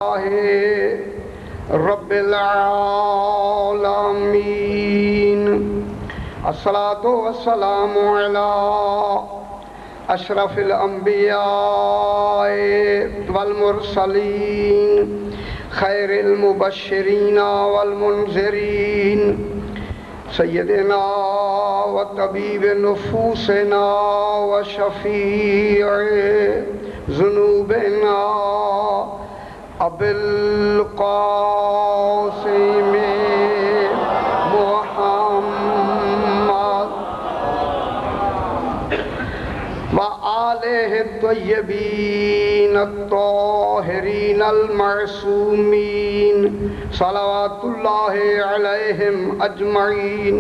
رب العالمین الصلاۃ والسلام علی اشرف الانبیاء والمرسلین خیر المبشرین والمنذرین سیدنا و طبیب نفوسنا و شفیع ذنوبنا ابو القاسم محمد و آلہ الطیبین الطاہرین المعصومین صلوات اللہ علیہم اجمعین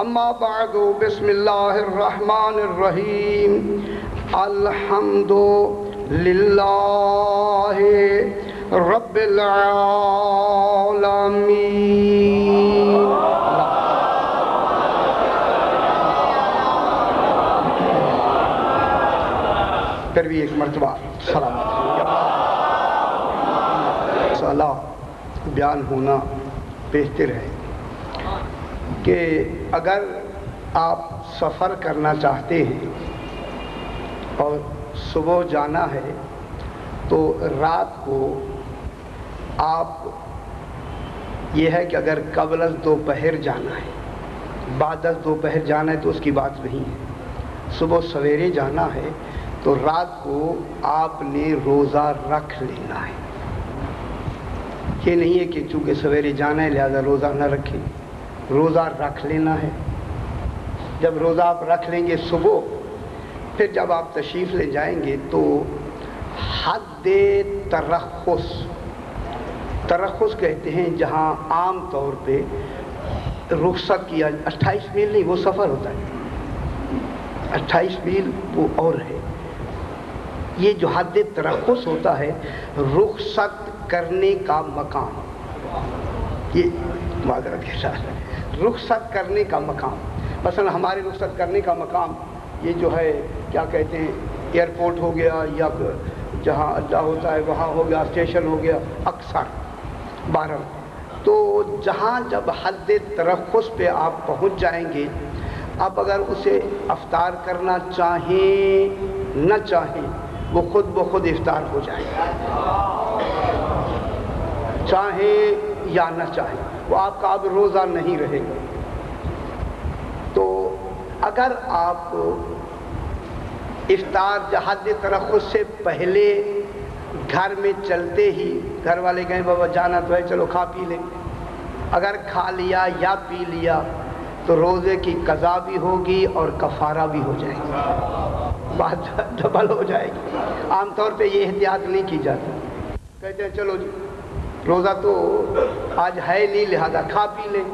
اما بعد بسم اللہ الرحمن الرحیم الحمد للہ رب العالمین. پھر بھی ایک مرتبہ سلام بیان ہونا بہتر ہے کہ اگر آپ سفر کرنا چاہتے ہیں اور صبح جانا ہے تو رات کو آپ یہ ہے کہ اگر قبل از دوپہر جانا ہے بعد از دوپہر جانا ہے تو اس کی بات نہیں ہے. صبح سویرے جانا ہے تو رات کو آپ نے روزہ رکھ لینا ہے. یہ نہیں ہے کہ چونکہ سویرے جانا ہے لہذا روزہ نہ رکھیں. روزہ رکھ لینا ہے. جب روزہ آپ رکھ لیں گے صبح، پھر جب آپ تشریف لے جائیں گے تو حد ترخص کہتے ہیں جہاں عام طور پہ رخصت کیا 28 میل نہیں، وہ سفر ہوتا ہے 28 میل وہ اور ہے. یہ جو حد ترخص ہوتا ہے رخصت کرنے کا مقام، یہ معذرت کے ساتھ رخصت کرنے کا مقام. مثلا ہمارے رخصت کرنے کا مقام یہ جو ہے کیا کہتے ہیں ایئرپورٹ ہو گیا یا جہاں اڈا ہوتا ہے وہاں ہو گیا، اسٹیشن ہو گیا اکثر 12. تو جہاں جب حد ترخص پہ آپ پہنچ جائیں گے، آپ اگر اسے افطار کرنا چاہیں نہ چاہیں وہ خود بخود افطار ہو جائے گا، چاہیں یا نہ چاہیں وہ آپ کا اب روزہ نہیں رہے گا. تو اگر آپ افطار حد ترخص سے پہلے گھر میں چلتے ہی گھر والے کہیں بابا جانا تو ہے چلو کھا پی لیں، اگر کھا لیا یا پی لیا تو روزے کی قضا بھی ہوگی اور کفارہ بھی ہو جائے گا، بات ڈبل ہو جائے گی. عام طور پہ یہ احتیاط نہیں کی جاتی، کہتے ہیں چلو جی روزہ تو آج ہے نہیں لہذا کھا پی لیں.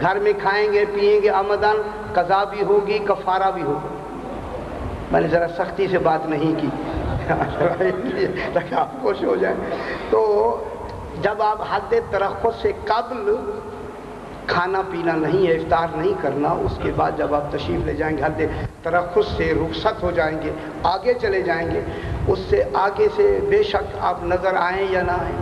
گھر میں کھائیں گے پیئیں گے آمدن قضا بھی ہوگی کفارہ بھی ہوگا. میں نے ذرا سختی سے بات نہیں کی تاکہ آپ خوش ہو جائیں. تو جب آپ حد ترخص سے قبل کھانا پینا نہیں ہے، افطار نہیں کرنا، اس کے بعد جب آپ تشریف لے جائیں گے حد ترخص سے رخصت ہو جائیں گے، آگے چلے جائیں گے، اس سے آگے سے بے شک آپ نظر آئیں یا نہ آئیں،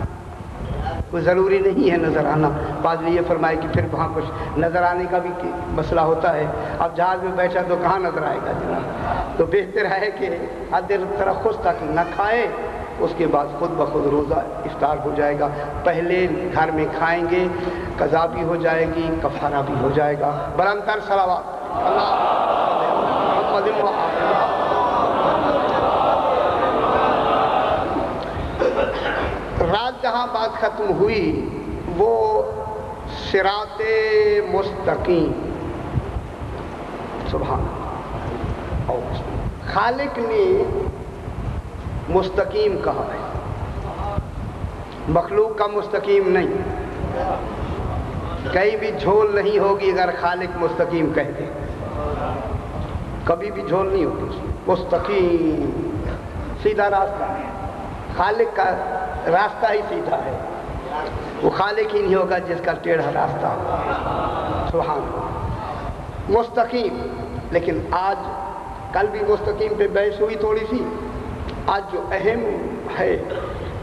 کوئی ضروری نہیں ہے نظر آنا. بعض نے یہ فرمائے کہ پھر وہاں کچھ نظر آنے کا بھی مسئلہ ہوتا ہے، اب جہاز میں بیٹھا تو کہاں نظر آئے گا جناب. تو بہتر ہے کہ حد ترخص تک نہ کھائے، اس کے بعد خود بخود روزہ افطار ہو جائے گا. پہلے گھر میں کھائیں گے قضا بھی ہو جائے گی کفارہ بھی ہو جائے گا. بلندتر صلوات اللہ. رات جہاں بات ختم ہوئی وہ صراط مستقیم. سبحان اللہ، خالق نے مستقیم کہا ہے، مخلوق کا مستقیم نہیں. کہیں بھی جھول نہیں ہوگی اگر خالق مستقیم کہہ دے، کبھی بھی جھول نہیں ہوگی. مستقیم سیدھا راستہ ہے، خالق کا راستہ ہی سیدھا ہے. وہ خالق ہی نہیں ہوگا جس کا ٹیڑھا راستہ. سبحان اللہ. مستقیم. لیکن آج کل بھی مستقیم پہ بحث ہوئی تھوڑی سی. آج جو اہم ہے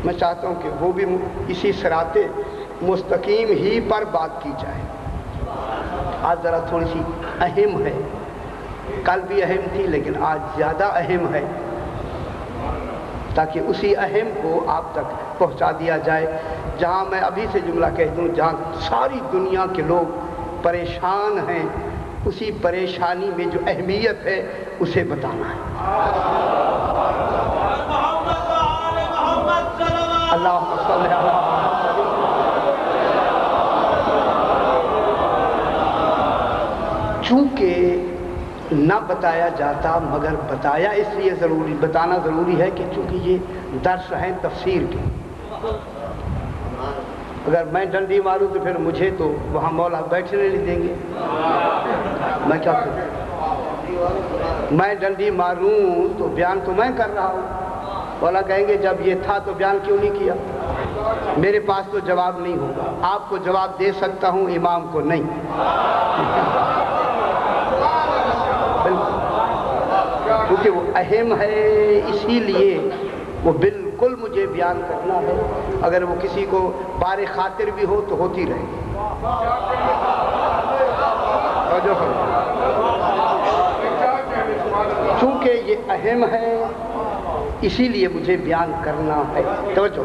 میں چاہتا ہوں کہ وہ بھی اسی صراط مستقیم ہی پر بات کی جائے. آج ذرا تھوڑی سی اہم ہے، کل بھی اہم تھی لیکن آج زیادہ اہم ہے، تاکہ اسی اہم کو آپ تک پہنچا دیا جائے. جہاں میں ابھی سے جملہ کہہ دوں، جہاں ساری دنیا کے لوگ پریشان ہیں، اسی پریشانی میں جو اہمیت ہے اسے بتانا ہے. اللہم صلی علی محمد. چونکہ نہ بتایا جاتا مگر بتایا اس لیے بتانا ضروری ہے کہ چونکہ یہ درس ہیں تفسیر کے. اگر میں ڈنڈی ماروں تو پھر مجھے تو وہاں مولا بیٹھنے نہیں دیں گے. میں کیا کروں؟ میں ڈنڈی ماروں تو بیان تو میں کر رہا ہوں، مولا کہیں گے جب یہ تھا تو بیان کیوں نہیں کیا؟ میرے پاس تو جواب نہیں ہوگا. آپ کو جواب دے سکتا ہوں، امام کو نہیں. کیونکہ وہ اہم ہے، اسی لیے وہ بالکل مجھے بیان کرنا ہے. اگر وہ کسی کو بار خاطر بھی ہو تو ہوتی رہے گی. چونکہ یہ اہم ہے اسی لیے مجھے بیان کرنا ہے. توجہ،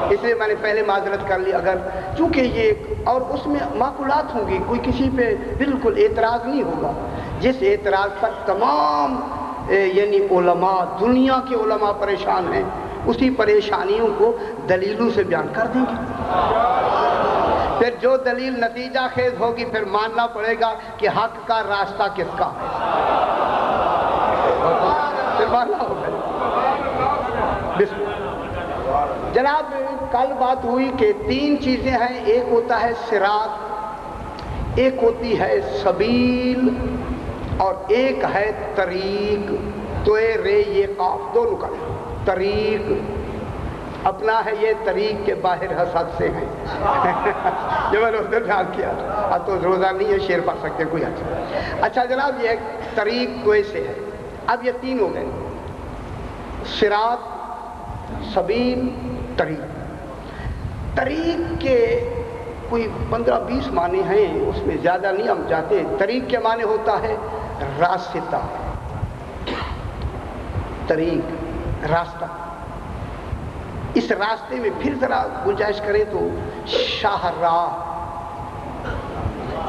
اس لیے میں نے پہلے معذرت کر لی. اگر چونکہ یہ اور اس میں معقولات ہوں گی، کوئی کسی پہ بالکل اعتراض نہیں ہوگا. جس اعتراض پر تمام یعنی علماء، دنیا کے علماء پریشان ہیں، اسی پریشانیوں کو دلیلوں سے بیان کر دیں گے. پھر جو دلیل نتیجہ خیز ہوگی پھر ماننا پڑے گا کہ حق کا راستہ کس کا ہے. پھر ماننا ہوگا. جناب کل بات ہوئی کہ تین چیزیں ہیں. ایک ہوتا ہے صراط، ایک ہوتی ہے سبیل، اور ایک ہے طریق. تو رے یہ قاف دونوں کا طریق اپنا ہے. یہ طریق کے باہر حسد سے ہیں. جو میں نے اس دن خیال کیا، اب تو روزہ نہیں ہے، شعر پڑھ سکتے کوئی. اچھا جناب، یہ طریق کوئی سے ہے. اب یہ تین ہو گئے، صراط، سبیل، طریق. طریق کے کوئی 15-20 معنی ہیں، اس میں زیادہ نہیں ہم جاتے. طریق کے معنی ہوتا ہے راستہ. طریق راستہ. اس راستے میں پھر ذرا گنجائش کریں تو شاہراہ.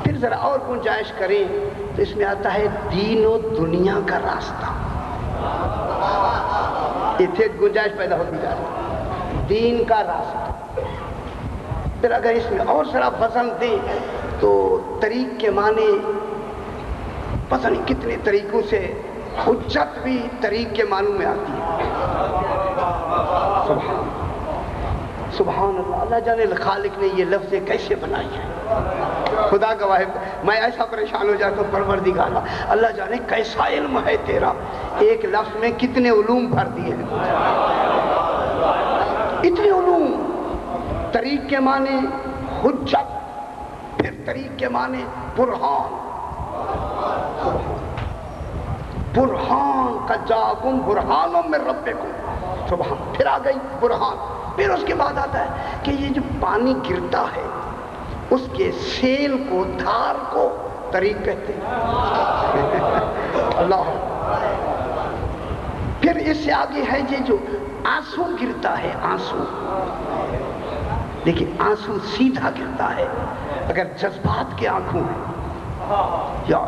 پھر ذرا اور گنجائش کریں تو اس میں آتا ہے دین و دنیا کا راستہ. اتنے گنجائش پیدا ہوتی جا رہی ہے، دین کا راستہ. پھر اگر اس میں اور ذرا وزن دیں تو طریق کے معنی پتہ نہیں کتنے طریقوں سے. حجت بھی طریق کے معنوں میں آتی ہے. سبحان اللہ. اللہ جانے خالق نے یہ لفظ کیسے بنائی ہے. خدا گواہ میں ایسا پریشان ہو جاتا ہوں، پروردگار اللہ جانے کیسا علم ہے تیرا. ایک لفظ میں کتنے علوم بھر دیے ہیں، اتنے علوم. طریق کے معنی حجت، پھر طریق کے معنی برہان. برہان کا جاکم برہان من ربکم. سبحان. پھر آ گئی برہان. پھر اس کے بعد آتا ہے کہ یہ جو پانی گرتا ہے اس کے سیل کو، دھار کو طریق کہتے ہیں. اللہ. پھر اس سے آگے ہے یہ جو آنسو گرتا ہے، آنسو. لیکن آنسو سیدھا گرتا ہے. اگر جذبات کے آنکھوں ہیں، یا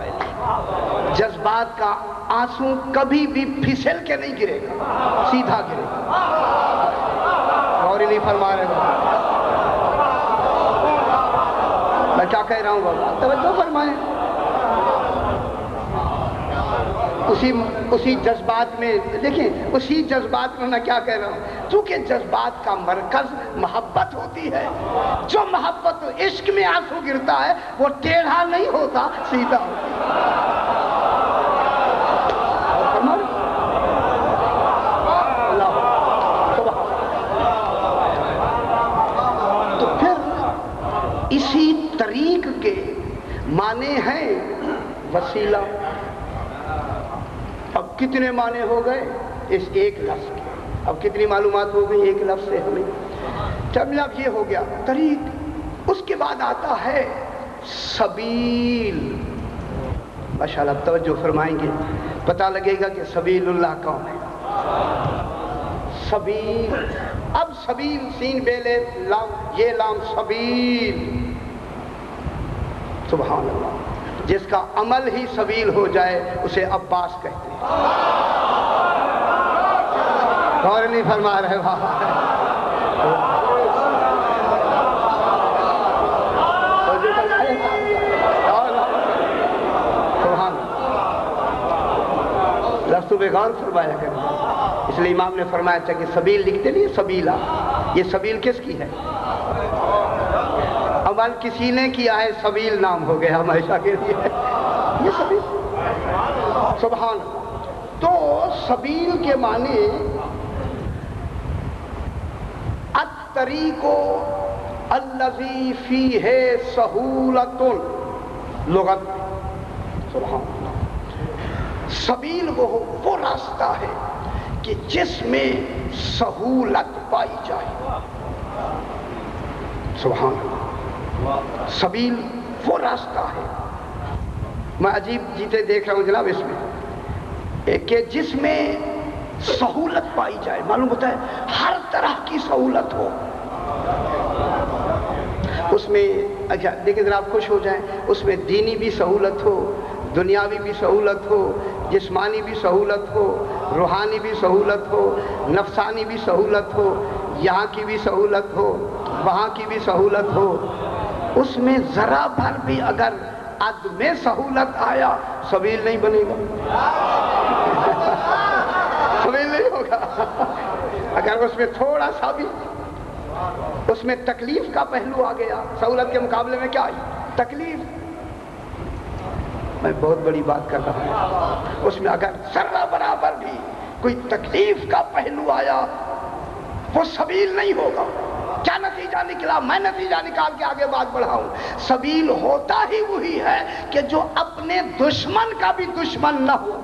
جذبات کا آنسو کبھی بھی پھسل کے نہیں گرے گا، سیدھا گرے گا. غور نہیں فرما رہے گا. میں کیا کہہ رہا ہوں بابا، توجہ فرمائیں. اسی جذبات میں دیکھیں، اسی جذبات میں میں کیا کہہ رہا ہوں. چونکہ جذبات کا مرکز محبت ہوتی ہے. جو محبت عشق میں آنسو گرتا ہے وہ ٹیڑھا نہیں ہوتا، سیدھا ہوتا. تو پھر اسی طریق کے معنی ہیں وسیلہ. اب کتنے معنی ہو گئے اس ایک لفظ کے؟ اب کتنی معلومات ہو گئی ایک لفظ سے ہمیں. جب یہ ہو گیا طریق، اس کے بعد آتا ہے سبیل. ماشاءاللہ اب توجہ فرمائیں گے پتہ لگے گا کہ سبیل اللہ کون ہے. سبیل، اب سبیل سین بیلے لام، یہ لام سبیل. سبحان اللہ، جس کا عمل ہی سبیل ہو جائے اسے عباس کہتے ہیں. غور نہیں فرما رہے بابا. لفظوں پہ غور فرمایا کریں. اس لیے امام نے فرمایا تھا کہ سبیل لکھتے نہیں سبیلا. یہ سبیل کس کی ہے؟ عمل کسی نے کیا ہے، سبیل نام ہو گیا ہمیشہ کے لیے. یہ سبیل سبحان. تو سبیل کے معنی الطریق الذی فیہ سہولۃ لغت. سبحان اللہ. سبیل وہ راستہ ہے کہ جس میں سہولت پائی جائے. سبحان اللہ. سبیل وہ راستہ ہے. میں عجیب چیزیں دیکھ رہا ہوں جناب اس میں کہ جس میں سہولت پائی جائے. معلوم ہوتا ہے ہر طرح کی سہولت ہو اس میں. اچھا دیکھیں ذرا آپ خوش ہو جائیں، اس میں دینی بھی سہولت ہو، دنیاوی بھی سہولت ہو، جسمانی بھی سہولت ہو، روحانی بھی سہولت ہو، نفسانی بھی سہولت ہو، یہاں کی بھی سہولت ہو، وہاں کی بھی سہولت ہو. اس میں ذرا بھر بھی اگر عدم سہولت آیا سبیل نہیں بنے گا. سبیل نہیں ہوگا. اگر اس میں تھوڑا سا بھی اس میں تکلیف کا پہلو آ گیا، سہولت کے مقابلے میں کیا آئی؟ تکلیف. میں بہت بڑی بات کر رہا ہوں. اس میں اگر ذرہ برابر بھی کوئی تکلیف کا پہلو آیا وہ سبیل نہیں ہوگا. کیا نتیجہ نکلا؟ میں نتیجہ نکال کے آگے بات بڑھاؤں. سبیل ہوتا ہی وہی ہے کہ جو اپنے دشمن کا بھی دشمن نہ ہو.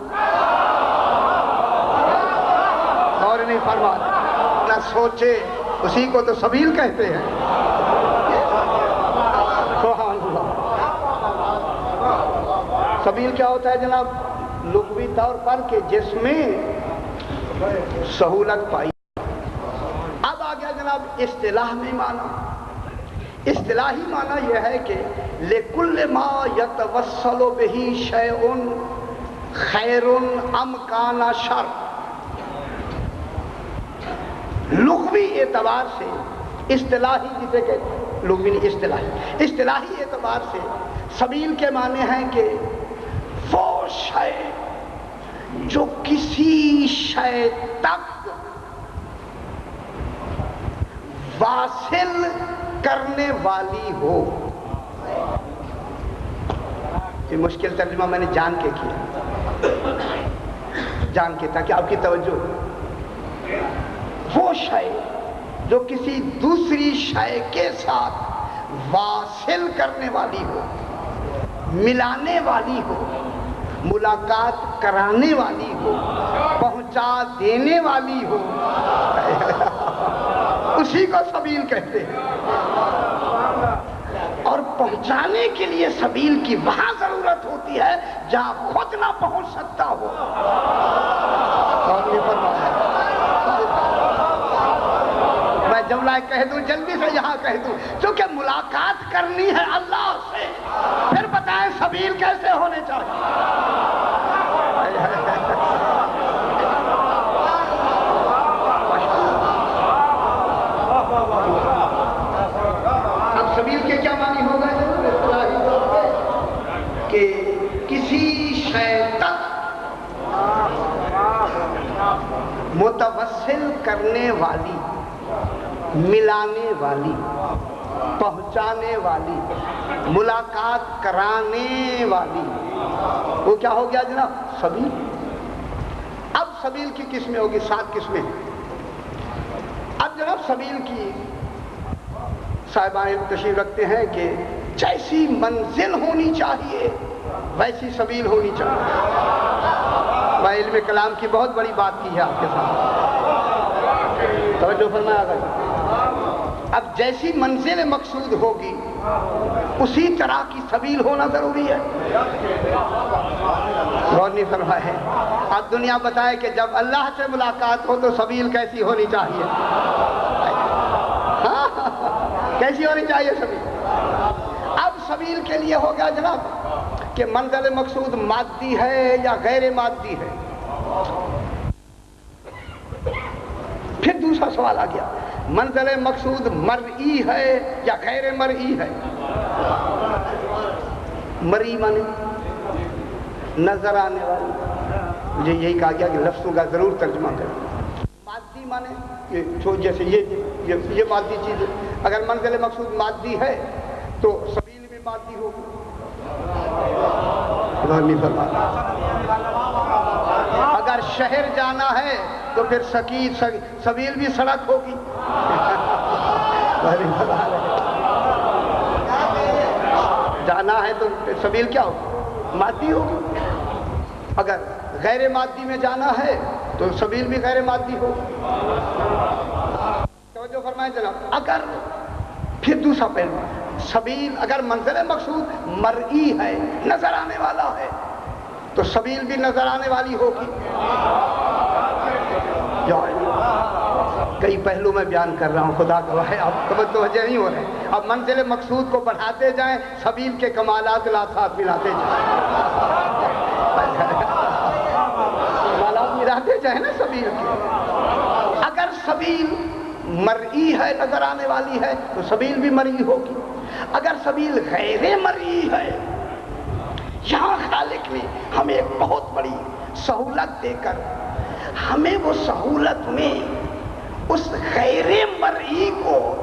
اور نہیں فرما نہ سوچے، اسی کو تو سبیل کہتے ہیں. سبحان اللہ. سبیل کیا ہوتا ہے جناب؟ لغوی طور پر کہ جس میں سہولت پائی. اب آ گیا جناب اصطلاح میں معنی. اصطلاحی معنی یہ ہے کہ لِكُلِّ مَا يَتَوَسَّلُ بِهِ شَيْءٌ خَيْرٌ أَمْ كَانَ شَرٌ. لغوی اعتبار سے اصطلاحی جسے کہتے ہیں، لغوی نہیں اصطلاحی اعتبار سے سبیل کے معنی ہیں کہ وہ شے جو کسی شے تک واصل کرنے والی ہو. یہ مشکل ترجمہ میں نے جان کے کیا، جان کے تاکہ آپ کی توجہ. وہ شے جو کسی دوسری شے کے ساتھ واصل کرنے والی ہو، ملانے والی ہو، ملاقات کرانے والی ہو، پہنچا دینے والی ہو، اسی کو سبیل کہتے ہیں. اور پہنچانے کے لیے سبیل کی وہاں ضرورت ہوتی ہے جہاں خود نہ پہنچ سکتا ہو. میں جملہ کہہ دوں جلدی سے یہاں کہہ دوں، چونکہ ملاقات کرنی ہے اللہ سے، پھر بتائیں سبیل کیسے ہونے چاہیے. اب سبیل کے کیا معنی ہوگا کہ کسی شے تک متوسل کرنے والی، ملانے والی، پہنچانے والی، ملاقات کرانے والی. وہ کیا ہو گیا جناب؟ سبیل. اب سبیل کی قسمیں ہوگی، 7 قسمیں. اب جناب سبیل کی صاحبان تشریف رکھتے ہیں کہ جیسی منزل ہونی چاہیے ویسی سبیل ہونی چاہیے. میں علم کلام کی بہت بڑی بات کی ہے آپ کے ساتھ. توجہ فرمایا گیا۔ اب جیسی منزل مقصود ہوگی اسی طرح کی سبیل ہونا ضروری ہے۔ غور نہیں فرمایا ہے۔ اب دنیا بتائے کہ جب اللہ سے ملاقات ہو تو سبیل کیسی ہونی چاہیے؟ کیسی ہونی چاہیے سبیل؟ اب سبیل کے لیے ہو گیا جناب کہ منزل مقصود مادی ہے یا غیر مادی ہے۔ پھر دوسرا سوال آ گیا، منزل مقصود مرئی ہے یا غیر مرئی ہے؟ مرئی مانے نظر آنے والی، مجھے یہی کہا گیا کہ لفظوں کا ضرور ترجمہ کریں۔ مادی مانے جیسے یہ مادی چیز ہے، اگر منزل مقصود مادی ہے تو سبیل بھی مادی ہوگی۔ اگر شہر جانا ہے تو پھر سبیل بھی سڑک ہوگی۔ جانا ہے تو سبیل کیا ہوگی؟ مادی ہوگی۔ اگر غیر مادی میں جانا ہے تو سبیل بھی غیر مادی ہوگی۔ توجہ فرمائیں جناب۔ اگر پھر دوسرا پہلو، سبیل اگر منزل مقصود مرئی ہے، نظر آنے والا ہے، تو سبیل بھی نظر آنے والی ہوگی۔ کئی پہلو میں بیان کر رہا ہوں، خدا گواہ ہے آپ توجہ نہیں ہو رہے۔ اب منزل مقصود کو بڑھاتے جائیں، سبیل کے کمالات ساتھ ملاتے جائیں، کمالات ملاتے جائیں نا سبیل کے۔ اگر سبیل مرئی ہے، نظر آنے والی ہے، تو سبیل بھی مرئی ہوگی۔ اگر سبیل غیر مرئی ہے، یہاں خالق نے ہمیں ایک بہت بڑی سہولت دے کر ہمیں وہ سہولت میں اس غیر مرئی کو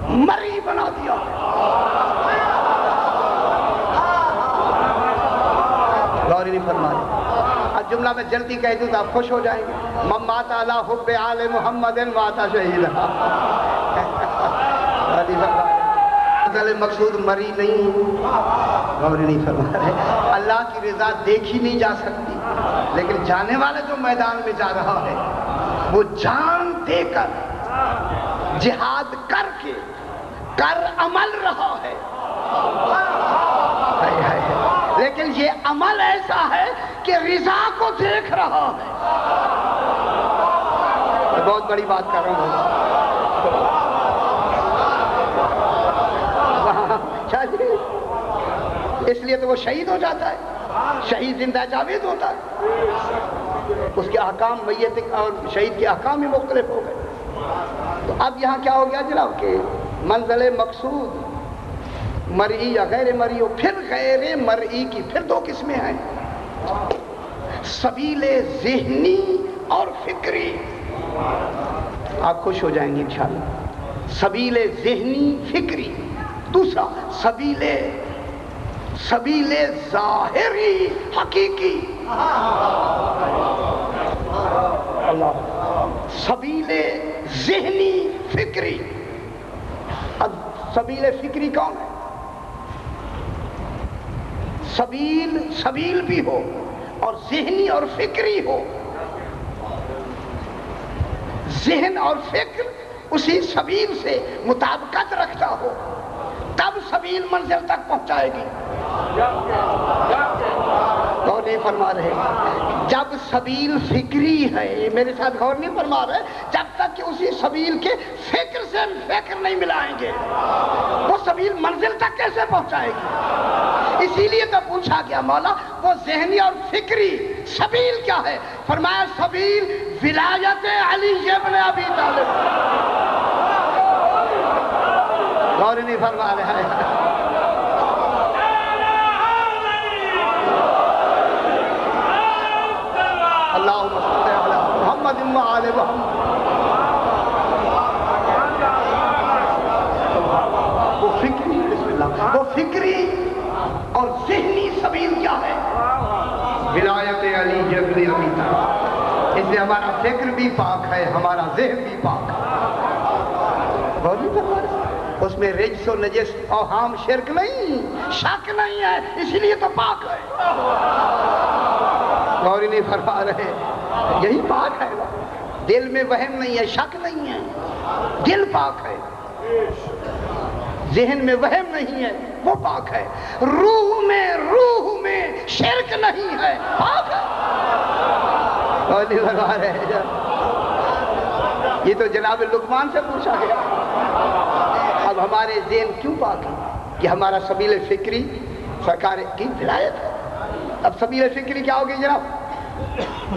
مرئی بنا دیا۔ غور نہیں فرما رہے۔ اب جملہ میں جلدی کہہ دوں تو آپ خوش ہو جائیں گے۔ من مات علی حب آل محمد مات شہیدا۔ مقصود مری نہیں، غور نہیں فرما رہے۔ اللہ کی رضا دیکھی نہیں جا سکتی، لیکن جانے والا جو میدان میں جا رہا ہے وہ جان دے کر جہاد کر کے کر عمل رہا ہے۔ لیکن یہ عمل ایسا ہے کہ رضا کو دیکھ رہا ہے۔ بہت بڑی بات کر رہا ہوں۔ اس لیے تو وہ شہید ہو جاتا ہے، شہید زندہ جاوید ہوتا ہے، اس کے احکام میت اور شہید کے احکام ہی مختلف ہو گئے۔ تو اب یہاں کیا ہو گیا جناب کہ منزل مقصود مرئی یا غیر مرئی ہو۔ پھر غیر مرئی کی پھر دو قسمیں ہیں، سبیل ذہنی اور فکری۔ آپ خوش ہو جائیں گے انشاءاللہ۔ سبیل ذہنی فکری، دوسرا سبیل ظاہری حقیقی۔ اللہ، سبیل ذہنی فکری۔ اب سبیل فکری کون ہے؟ سبیل بھی ہو اور ذہنی اور فکری ہو، ذہن اور فکر اسی سبیل سے مطابقت رکھتا ہو، تب سبیل منزل تک پہنچائے گی۔ غور نہیں فرما رہے۔ جب سبیل فکری ہے، میرے ساتھ غور نہیں فرما رہے، جب تک کہ اسی سبیل کے فکر سے فکر نہیں ملائیں گے وہ سبیل منزل تک کیسے پہنچائے گی؟ اسی لیے تو پوچھا گیا مولا وہ ذہنی اور فکری سبیل کیا ہے؟ فرمایا سبیل ولایت علی ابن ابی طالب۔ غور نہیں فرما رہے ہیں۔ اللہم صلی علی محمد و آل محمد۔ وہ فکری، بسم اللہ، وہ فکری اور ذہنی سبیل کیا ہے؟ ولایت علی ابن ابی طالب۔ اس لیے ہمارا فکر بھی پاک ہے، ہمارا ذہن بھی پاک ہے۔ غور نہیں فرما رہے؟ اس میں رجس و نجس اوہام شرک نہیں، شک نہیں ہے، اس لیے تو پاک ہے۔ غور نہیں فرما رہے، یہی پاک ہے۔ دل میں وہم نہیں ہے، شک نہیں ہے، دل پاک ہے، ذہن میں وہم نہیں ہے، وہ پاک ہے، روح میں شرک نہیں ہے، پاک ہے۔ یہ تو جناب لقمان سے پوچھا گیا۔ اب ہمارے ذہن کیوں پاک ہے؟ کہ ہمارا سبیل فکری سرکار کی ولایت ہے۔ اب سبیل فکری کیا ہوگی جناب؟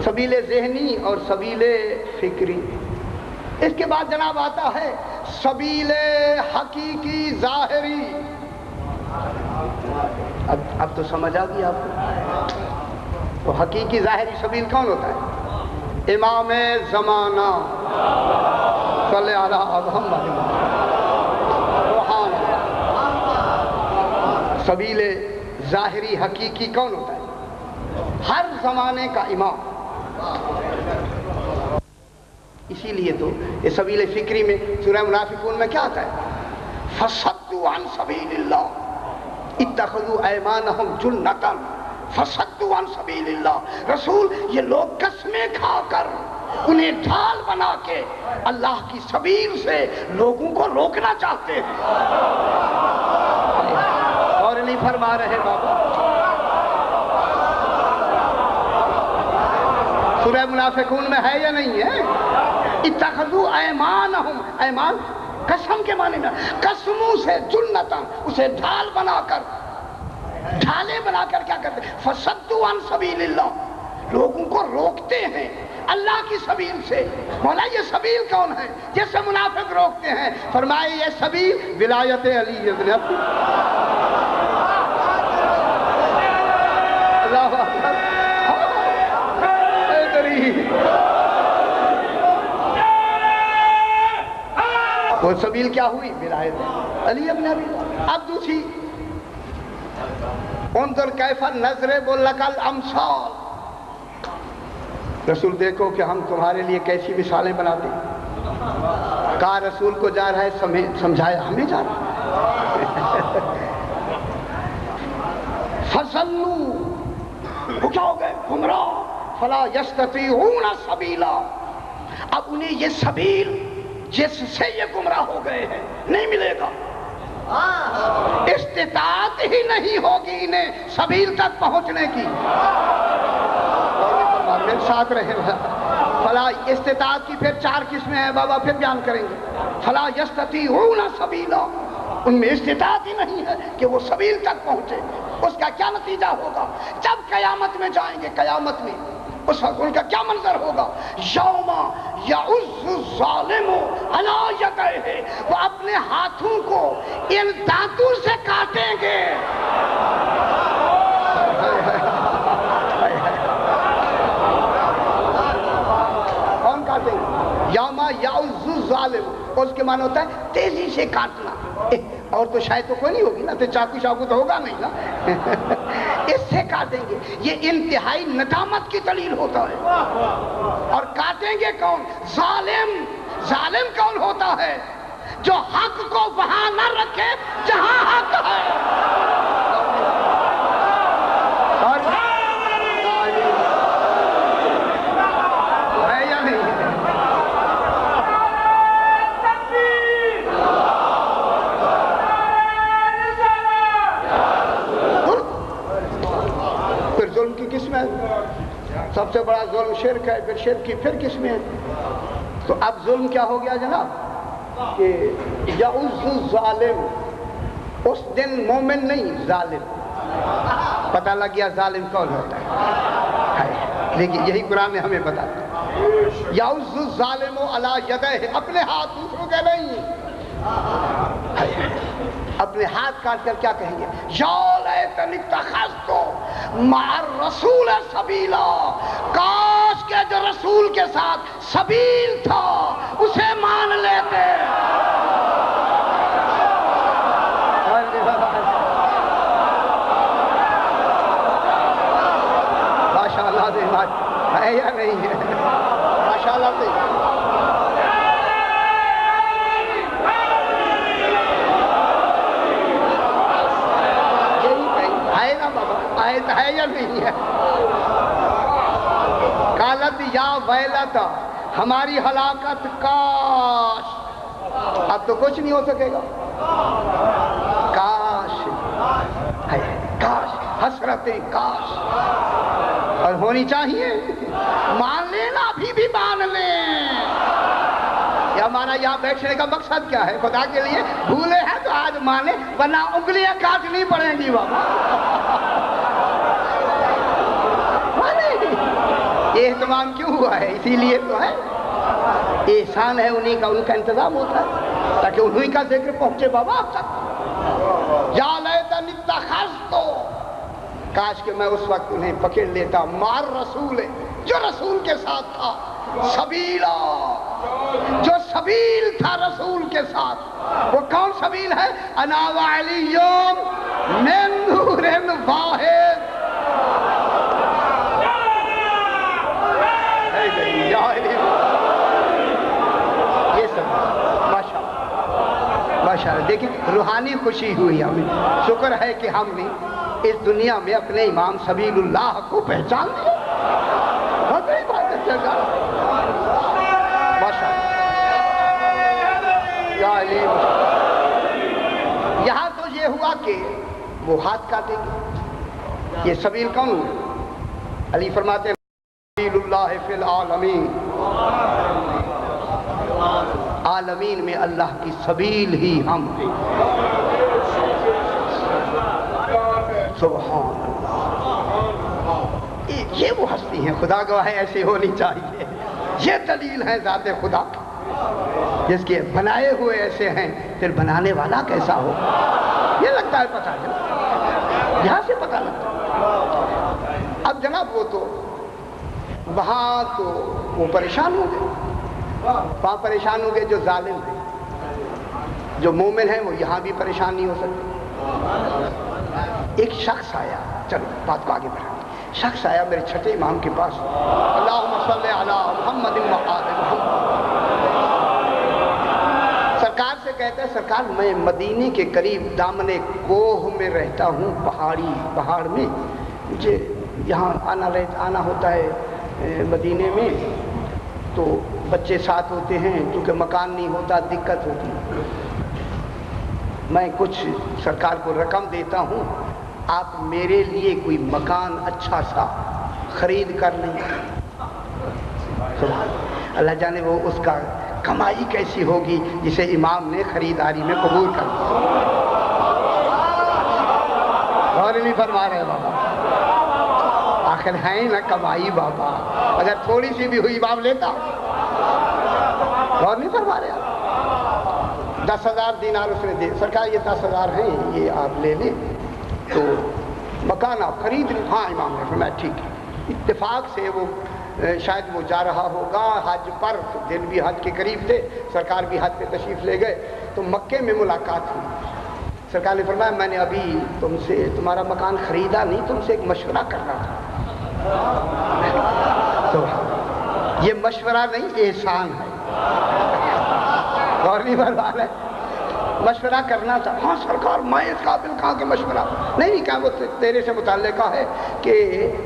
سبیل ذہنی اور سبیل فکری۔ اس کے بعد جناب آتا ہے سبیل حقیقی ظاہری۔ اب تو سمجھ آ گئی آپ کو؟ تو حقیقی ظاہری سبیل کون ہوتا ہے؟ امام زمانہ صلی اللہ علیہ وسلم۔ سبیل ظاہری حقیقی کون ہوتا ہے؟ ہر زمانے کا امام۔ اسی لیے تو یہ سبیل فکری میں سورہ منافقون میں کیا آتا ہے؟ فَصَدُّوا عَن سَبِيلِ اللَّهِ اتَّخَذُوا أَيْمَانَهُمْ جُنَّةً فَصَدُّوا عَن سَبِيلِ اللَّهِ۔ رسول یہ لوگ قسمیں کھا کر انہیں ڈھال بنا کے اللہ کی سبیل سے لوگوں کو روکنا چاہتے ہیں، اور نہیں فرما رہے بابا۔ سورہ منافقون میں ہے یا نہیں ہے؟ اتخذوا ایمانہم، ایمان قسم کے معنی میں، قسموں سے جنتاً، اسے ڈھال بنا کر، ڈھالے بنا کر کیا کرتے ہیں؟ فصدوا عن سبیل اللہ، لوگوں کو روکتے ہیں اللہ کی سبیل سے۔ مولا یہ سبیل کون ہے جس سے منافق روکتے ہیں؟ فرمائے یہ سبیل ولایت علی ابن ابی۔ اللہ اکبر۔ وہ سبیل کیا ہوئی؟ ولایت علی ابن ابی طالب۔ اب دوسری، انظر کیف نضرب لک الامثال، رسول دیکھو کہ ہم تمہارے لیے کیسی مثالیں بناتے ہیں۔ کہا رسول کو جا رہا ہے سمجھایا ہمیں جا رہا ہے۔ فَصَلُّوا، وہ کیا ہو گئے؟ گمراہ۔ فَلَا يَسْتَطِيعُونَ سَبِيلًا، اب انہیں یہ سبیل جس سے یہ گمراہ ہو گئے ہیں نہیں ملے گا، استطاعت ہی نہیں ہوگی انہیں سبیل تک پہنچنے کی۔ میرے ساتھ رہے فلا استطاعت کی پھر 4 قسمیں ہیں بابا، پھر بیان کریں گے۔ فلا یستطیعون سبیلا، ان میں استطاعت ہی نہیں ہے کہ وہ سبیل تک پہنچے۔ اس کا کیا نتیجہ ہوگا؟ جب قیامت میں جائیں گے، قیامت میں اس وقت ان کا کیا منظر ہوگا؟ یوم یعض الظالم علی یدیہ، وہ اپنے ہاتھوں کو ان دانتوں سے کاٹیں گے۔ کون کاٹیں گے؟ یوم یعض الظالم، اس کے معنی ہوتا ہے تیزی سے کاٹنا۔ اور تو شاید تو کوئی نہیں ہوگی نا، تو چاقو شاقو تو ہوگا نہیں نا۔ اس سے کاٹیں گے، یہ انتہائی ندامت کی دلیل ہوتا ہے۔ اور کاٹیں گے کون؟ ظالم۔ ظالم کون ہوتا ہے؟ جو حق کو وہاں نہ رکھے جہاں حق ہے۔ ہے یا نہیں؟ پھر ظلم کی قسمیں، سب سے بڑا ظلم شرک ہے، پھر شرک کی پھر قسمیں ہیں۔ تو اب ظلم کیا ہو گیا جناب؟ کہ یعض الظالم، اس دن مومن نہیں ظالم۔ پتہ لگ گیا ظالم کون ہوتا ہے، لیکن یہی قرآن نے ہمیں بتایا۔ یعض الظالم علی یدیہ، اپنے ہاتھ دوسروں کے نہیں، اپنے ہاتھ کاٹ کر کیا کہیں گے؟ یا لیتنی اتخذت مع الرسول سبیلا، کاش کہ جو رسول کے ساتھ سبیل تھا اسے مان لیتے۔ ماشاءاللہ سے ہے یا نہیں ہے؟ ماشاءاللہ سے آیت ہے یا نہیں ہے؟ قالت یا ویلتا ہماری ہلاکت کاش، اب تو کچھ نہیں ہو سکے گا، کاش کاش، حسرتیں کاش، اور ہونی چاہیے، مان لینا ابھی بھی مان لیں۔ یہ ہمارا یہاں بیٹھنے کا مقصد کیا ہے؟ خدا کے لیے بھولے ہیں تو آج مانے، ورنہ انگلیاں کاٹنی پڑیں گی بابا۔ یہ اہتمام کیوں ہوا ہے؟ اسی لیے تو ہے، احسان ہے انہی کا، ان کا انتظام ہوتا ہے تاکہ انہی کا ذکر پہنچے بابا آپ تک۔ یا لیتنی اتخذت، کاش کہ میں اس وقت انہیں پکڑ لیتا، مار رسول، جو رسول کے ساتھ تھا، سبیلا، جو سبیل تھا رسول کے ساتھ۔ وہ کون سبیل ہے؟ انا وعلی من نور واحد۔ یہ سب ماشاءاللہ دیکھیں، روحانی خوشی ہوئی ہمیں، شکر ہے کہ ہم نے اس دنیا میں اپنے امام سبیل اللہ کو پہچان لیا۔ بہت بڑی بات ہے ماشاءاللہ۔ یہاں تو یہ ہوا کہ وہ ہاتھ کاٹیں گے، یہ سبیل کون ہے؟ علی فرماتے ہیں سبیل اللہ فی العالمین، عالمین میں اللہ کی سبیل ہی ہم ہیں۔ سبحان اللہ، یہ وہ ہستی ہیں، خدا گواہ ہے ایسی ہونی چاہیے۔ یہ دلیل ہے ذات خدا کی، جس کے بنائے ہوئے ایسے ہیں، پھر بنانے والا کیسا ہو؟ یہ لگتا ہے پتہ چلا، یہاں سے پتہ لگتا ہے۔ اب جناب وہ تو وہاں تو وہ پریشان ہو گئے، وہاں پریشان ہو گئے جو ظالم ہیں، جو مومن ہیں وہ یہاں بھی پریشان نہیں ہو سکتے۔ ایک شخص آیا، چلو بات کو آگے بڑھا، شخص آیا میرے چھٹے امام کے پاس، اللہم صلی علی محمد و آل محمد، سرکار سے کہتے ہیں سرکار میں مدینے کے قریب دامن کوہ میں رہتا ہوں، پہاڑ میں، مجھے یہاں آنا ہوتا ہے مدینے میں، تو بچے ساتھ ہوتے ہیں، کیونکہ مکان نہیں ہوتا دقت ہوتی، میں کچھ سرکار کو رقم دیتا ہوں، آپ میرے لیے کوئی مکان اچھا سا خرید کر لیں۔ اللہ جانے وہ اس کا کمائی کیسی ہوگی جسے امام نے خریداری میں قبول کر لیا۔ اور نہیں فرما رہے بابا، آخر ہے نا کمائی بابا، اگر تھوڑی سی بھی ہوئی امام لیتا۔ اور نہیں فرما رہے آپ، 10,000 دینار اس نے دے، سرکار یہ 10,000 ہیں، یہ آپ لے لیں، تو مکان آپ خرید لیں۔ ہاں امام نے فرمایا ٹھیک ہے۔ اتفاق سے وہ شاید وہ جا رہا ہوگا حج پر، تو دن بھی حج کے قریب تھے، سرکار بھی حج پہ تشریف لے گئے، تو مکے میں ملاقات ہوئی۔ سرکار نے فرمایا میں نے ابھی تم سے تمہارا مکان خریدا نہیں، تم سے ایک مشورہ کرنا تھا۔ تو یہ مشورہ نہیں احسان ہے، غور نہیں برباد ہے، مشورہ کرنا تھا۔ ہاں سرکار میں اس قابل کہاں کہ مشورہ نہیں کہا، وہ تیرے سے متعلقہ ہے کہ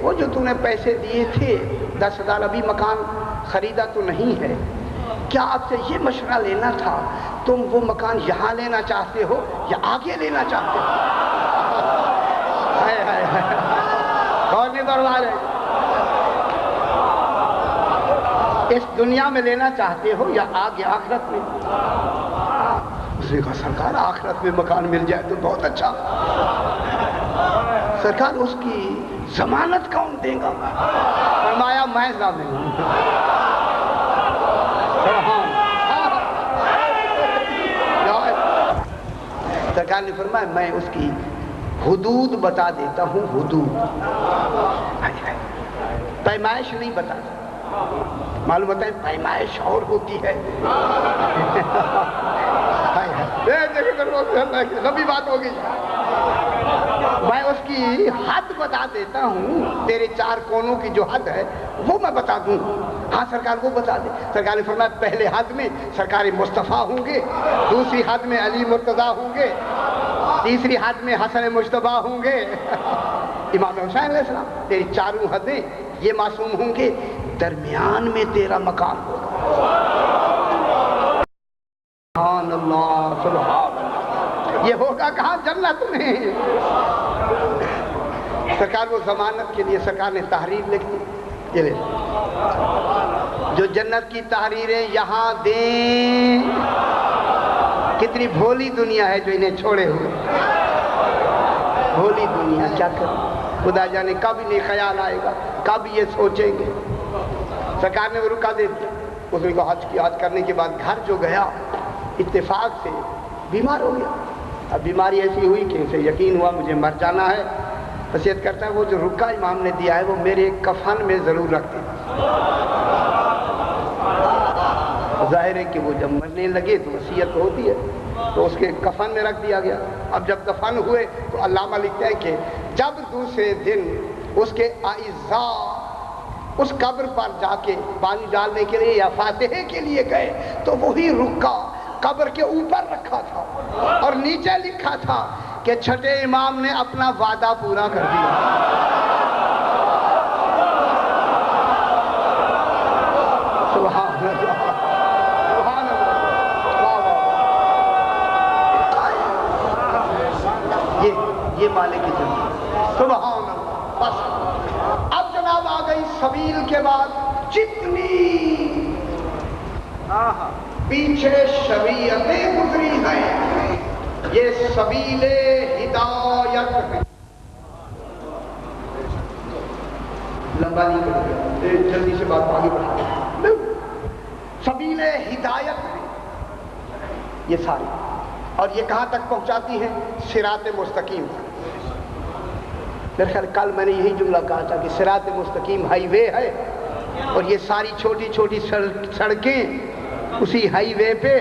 وہ جو تم نے پیسے دیے تھے 10,000، ابھی مکان خریدا تو نہیں ہے، کیا آپ سے یہ مشورہ لینا تھا تم وہ مکان یہاں لینا چاہتے ہو یا آگے لینا چاہتے ہو؟ غور نہیں برباد ہے، اس دنیا میں لینا چاہتے ہو یا آگے آخرت میں؟ اس نے کہا سرکار آخرت میں مکان مل جائے تو بہت اچھا۔ سرکار اس کی ضمانت کون دے گا؟ فرمایا میں ضامن ہوں۔ سرکار نے فرمایا میں اس کی حدود بتا دیتا ہوں، حدود، پیمائش نہیں بتاتا۔ معلوم ہوتا ہے پیمائش اور ہوتی ہے، لمبی بات ہوگی، میں اس کی حد بتا دیتا ہوں، تیرے 4 کونوں کی جو حد ہے وہ میں بتا دوں۔ ہاں سرکار وہ بتا دے۔ سرکار نے فرمایا پہلے حد میں سرکار مصطفیٰ ہوں گے، دوسری حد میں علی مرتضیٰ ہوں گے، تیسری حد میں حسن مجتبیٰ ہوں گے، امام حسین علیہ السلام، تیری 4 حدیں یہ معصوم ہوں گے، درمیان میں تیرا مقام ہوگا۔ سبحان اللہ سبحان اللہ، یہ ہوگا کہاں؟ جنت میں۔ سرکار وہ ضمانت کے لیے سرکار نے تحریر لکھ دی، یہ لے جو جنت کی تحریریں یہاں دیں۔ کتنی بھولی دنیا ہے جو انہیں چھوڑے ہوئے، بھولی دنیا، کیا کریں؟ خدا جانے کب انہیں خیال آئے گا، کب یہ سوچیں گے۔ سرکار نے وہ رکا دے دیا، اس نے حج کی، حج کرنے کے بعد گھر جو گیا اتفاق سے بیمار ہو گیا۔ اب بیماری ایسی ہوئی کہ اسے یقین ہوا مجھے مر جانا ہے۔ وصیت کرتا ہے وہ جو رکا امام نے دیا ہے وہ میرے کفن میں ضرور رکھ دیں۔ ظاہر ہے کہ وہ جب مرنے لگے تو وصیت ہوتی ہے، تو اس کے کفن میں رکھ دیا گیا۔ اب جب دفن ہوئے تو علامہ لکھتے ہیں کہ جب دوسرے دن اس کے اعزاء اس قبر پر جا کے پانی ڈالنے کے لیے یا فاتحے کے لیے گئے تو وہی رکا قبر کے اوپر رکھا تھا اور نیچے لکھا تھا کہ چھٹے امام نے اپنا وعدہ پورا کر دیا۔ سبحان اللہ سبحان اللہ، یہ مالک جنت، سبحان اللہ۔ بس اب جناب آ گئی سبیل کے بعد جتنی پیچھے شریعتیں گزری ہیں یہ سبیل ہدایت ہے۔ لمبا نہیں کرتے، جلدی سے بات آگے بڑھا۔ سبیل ہدایت ہے یہ ساری، اور یہ کہاں تک پہنچاتی ہیں؟ صراط مستقیم تک۔ میرے خیال کل میں نے یہی جملہ کہا تھا کہ صراط مستقیم ہائی وے ہے، اور یہ ساری چھوٹی چھوٹی سڑکیں اسی ہائی وے پہ۔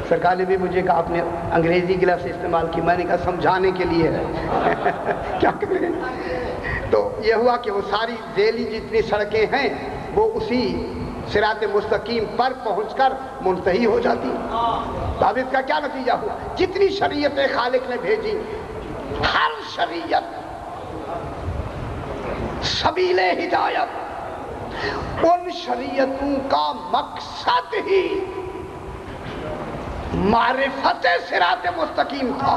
سرکار نے بھی مجھے کہا آپ نے انگریزی کی لفظ استعمال کی، میں نے کہا سمجھانے کے لیے ہے کیا کریں۔ تو یہ ہوا کہ وہ ساری ذیلی جتنی سڑکیں ہیں وہ اسی صراط مستقیم پر پہنچ کر منتہی ہو جاتی۔ اب اس کا کیا نتیجہ ہوا؟ جتنی شریعتیں خالق نے بھیجی، ہر شریعت سبیل ہدایت، ان شریعتوں کا مقصد ہی معرفت صراط مستقیم تھا۔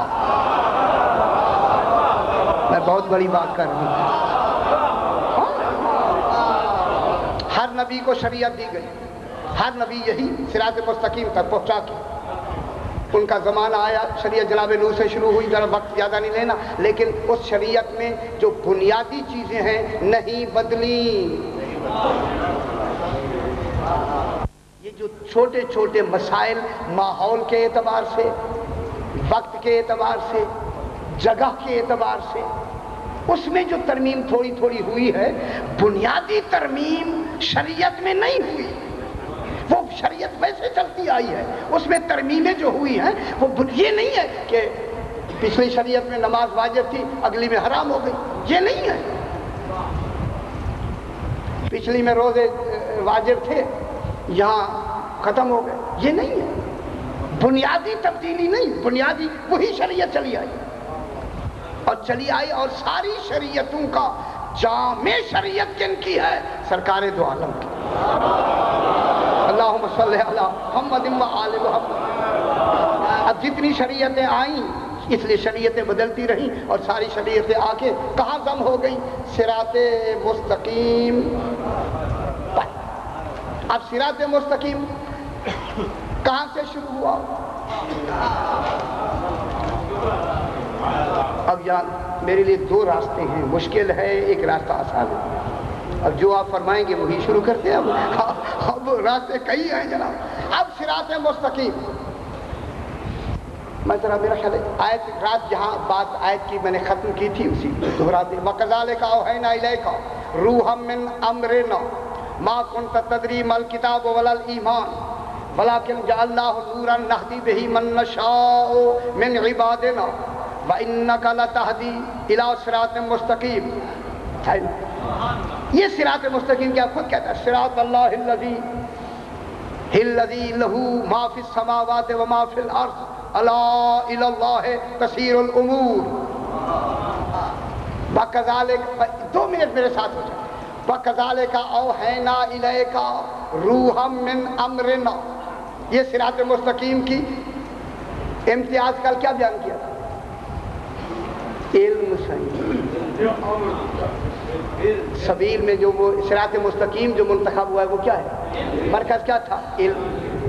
میں بہت بڑی بات کر رہا ہوں۔ ہر نبی کو شریعت دی گئی، ہر نبی یہی صراط مستقیم تک پہنچا کے ان کا زمانہ آیا۔ شریعت جناب نوح سے شروع ہوئی، ذرا وقت زیادہ نہیں لینا، لیکن اس شریعت میں جو بنیادی چیزیں ہیں نہیں بدلیں۔ یہ جو چھوٹے چھوٹے مسائل ماحول کے اعتبار سے، وقت کے اعتبار سے، جگہ کے اعتبار سے، اس میں جو ترمیم تھوڑی تھوڑی ہوئی ہے، بنیادی ترمیم شریعت میں نہیں ہوئی۔ وہ شریعت ویسے چلتی آئی ہے، اس میں ترمیمیں جو ہوئی ہیں وہ یہ نہیں ہے کہ پچھلی شریعت میں نماز واجب تھی اگلی میں حرام ہو گئی، یہ نہیں ہے۔ پچھلی میں روزے واجب تھے یہاں ختم ہو گئے، یہ نہیں ہے۔ بنیادی تبدیلی نہیں، بنیادی وہی شریعت چلی آئی اور چلی آئی، اور ساری شریعتوں کا جامع شریعت کن کی ہے؟ سرکار دو عالم کی۔ اللہم صلی علی محمد و آل محمد۔ اب جتنی شریعتیں آئیں اس لیے شریعتیں بدلتی رہیں، اور ساری شریعتیں آ کے کہاں ضم ہو گئی؟ صراط مستقیم پر۔ اب صراط مستقیم کہاں سے شروع ہوا؟ اب یہاں میرے لیے دو راستے ہیں، مشکل ہے، ایک راستہ آسان ہے۔ اب جو آپ فرمائیں گے وہی شروع کرتے ہیں۔ اب راستے کئی ہیں جناب۔ اب صراط مستقیم، میں ذرا میرا خیال ہے آیت رات جہاں بات آیت کی میں نے ختم کی تھی اسی دہراتے ہیں۔ وَكَذَلِكَ أَوْحَيْنَا إِلَيْكَ رُوحًا مِّنْ أَمْرِنَا مَا كُنْتَ تَدْرِي مَا الْكِتَابُ وَلَا الْإِيمَانُ وَلَكِنْ جَعَلْنَاهُ نُورًا نَهْدِي بِهِ مَن نَّشَاءُ مِنْ عِبَادِنَا وَإِنَّكَ لَتَهْدِي إِلَىٰ صِرَاطٍ مُّسْتَقِيمٍ۔ یہ صراط مستقیم کیا خود کہتا ہے؟ صراط اللہ الذی لہ ما فی السماوات وما فی الارض الا الی اللہ تسیر الامور۔ وَكَذَلِكَ 2 منٹ میرے ساتھ ہو جائے۔ وَكَذَلِكَ أَوْحَيْنَا إِلَيْكَ رُوحًا مِّنْ أَمْرِنَا. یہ صراط مستقیم کی امتیاز کل کیا بیان کیا تھا؟ علم صحیح. سبیل میں جو وہ صراط مستقیم جو منتخب ہوا ہے وہ کیا ہے؟ مرکز کیا تھا؟ علم.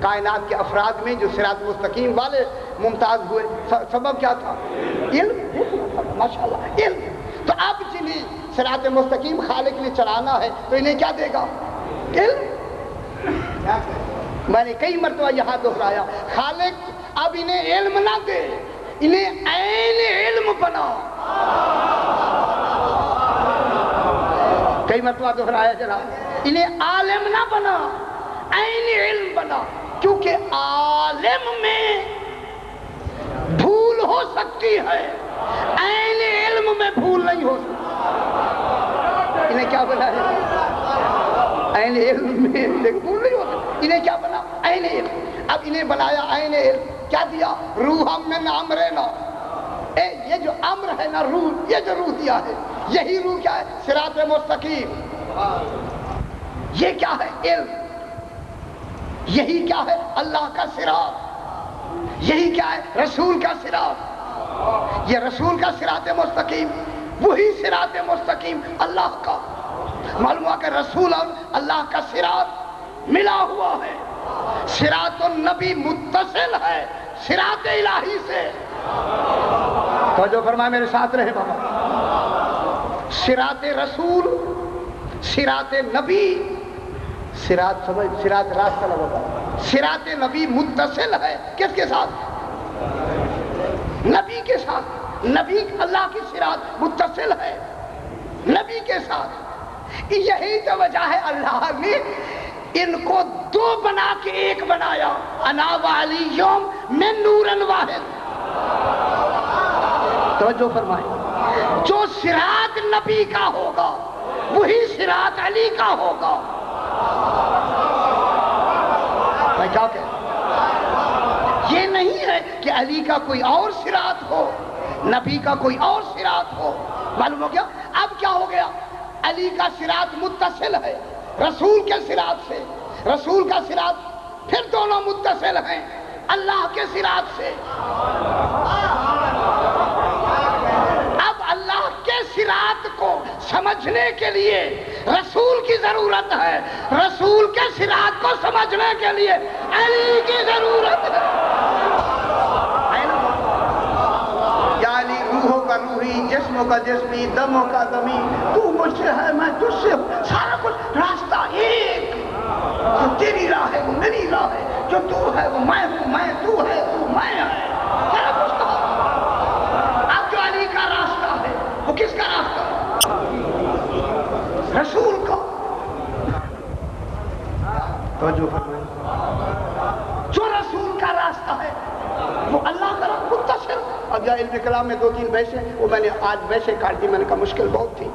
کائنات کے افراد میں جو صراط مستقیم والے ممتاز ہوئے سبب کیا تھا؟ علم. ماشاءاللہ علم. تو اب جنہیں صراط مستقیم خالق نے چلانا ہے تو انہیں کیا دے گا؟ علم. میں نے کئی مرتبہ یہاں دہرایا خالق اب انہیں علم نہ دے، انہیں عین علم بنا. کئی مرتبہ دہرایا جناب، انہیں عالم نہ بنا، عین علم بنا. کیونکہ عالم میں بھول ہو سکتی ہے، عین علم میں بھول نہیں ہو سکتی. انہیں کیا بنا ہے؟ عین علم میں بھول نہیں ہو سکتی. انہیں کیا بنا؟ عین علم. اب انہیں بنایا عین علم. کیا دیا؟ روح من امرنا. یہ جو امر ہے نا، روح، یہ جو روح دیا ہے، یہی روح کیا ہے؟ صراط مستقیم. یہ کیا ہے؟ علم. یہی کیا ہے؟ اللہ کا صراط. یہی کیا ہے؟ رسول کا صراط. یہ رسول کا صراط مستقیم، وہی صراط مستقیم اللہ کا. معلوم ہوا کہ رسول اور اللہ کا صراط ملا ہوا ہے. صراط النبی متصل ہے صراط الہی سے. توجہ فرمائے، میرے ساتھ رہے بابا. صراط رسول، صراط نبی، صراط سمجھ، صراط راستہ لگا. صراط نبی متصل ہے کس کے ساتھ؟ نبی کے ساتھ. نبی اللہ کی صراط متصل ہے نبی کے ساتھ. یہی تو وجہ ہے اللہ نے ان کو دو بنا کے ایک بنایا. انا وعلیہم من نور واحد. توجہ فرمائیں، جو صراط نبی کا ہوگا وہی صراط علی کا ہوگا. میں کیا کہہ، یہ نہیں ہے کہ علی کا کوئی اور صراط ہو، نبی کا کوئی اور صراط ہو. معلوم ہو گیا؟ اب کیا ہو گیا؟ علی کا صراط متصل ہے رسول کے صراط سے، رسول کا صراط پھر دونوں متصل ہیں اللہ کے صراط سے. اب اللہ کے صراط کو سمجھنے کے لیے رسول کی ضرورت ہے، رسول کے صراط کو سمجھنے کے لیے علی کی ضرورت ہے. یا علی روحوں کا روحی، جسموں کا جسمی، دموں کا دمی، تو مجھ سے ہے میں تجھ سے ہوں. سارا کچھ راستہ ایک. جو تیری راہ ہے وہ میری راہ ہے، جو تو ہے وہ میں ہوں، میں تو ہے تو میں ہے. سارا کچھ کہا. اب جو علی کا راستہ ہے وہ کس کا راستہ ہے؟ رسول کا. توجہ فرمائیں، جو رسول کا راستہ ہے وہ اللہ کا راستہ متصل. اب یا علم کلام میں دو تین بحثیں، وہ میں نے آج بحثیں کاٹ دی. میں نے کہا مشکل بہت تھی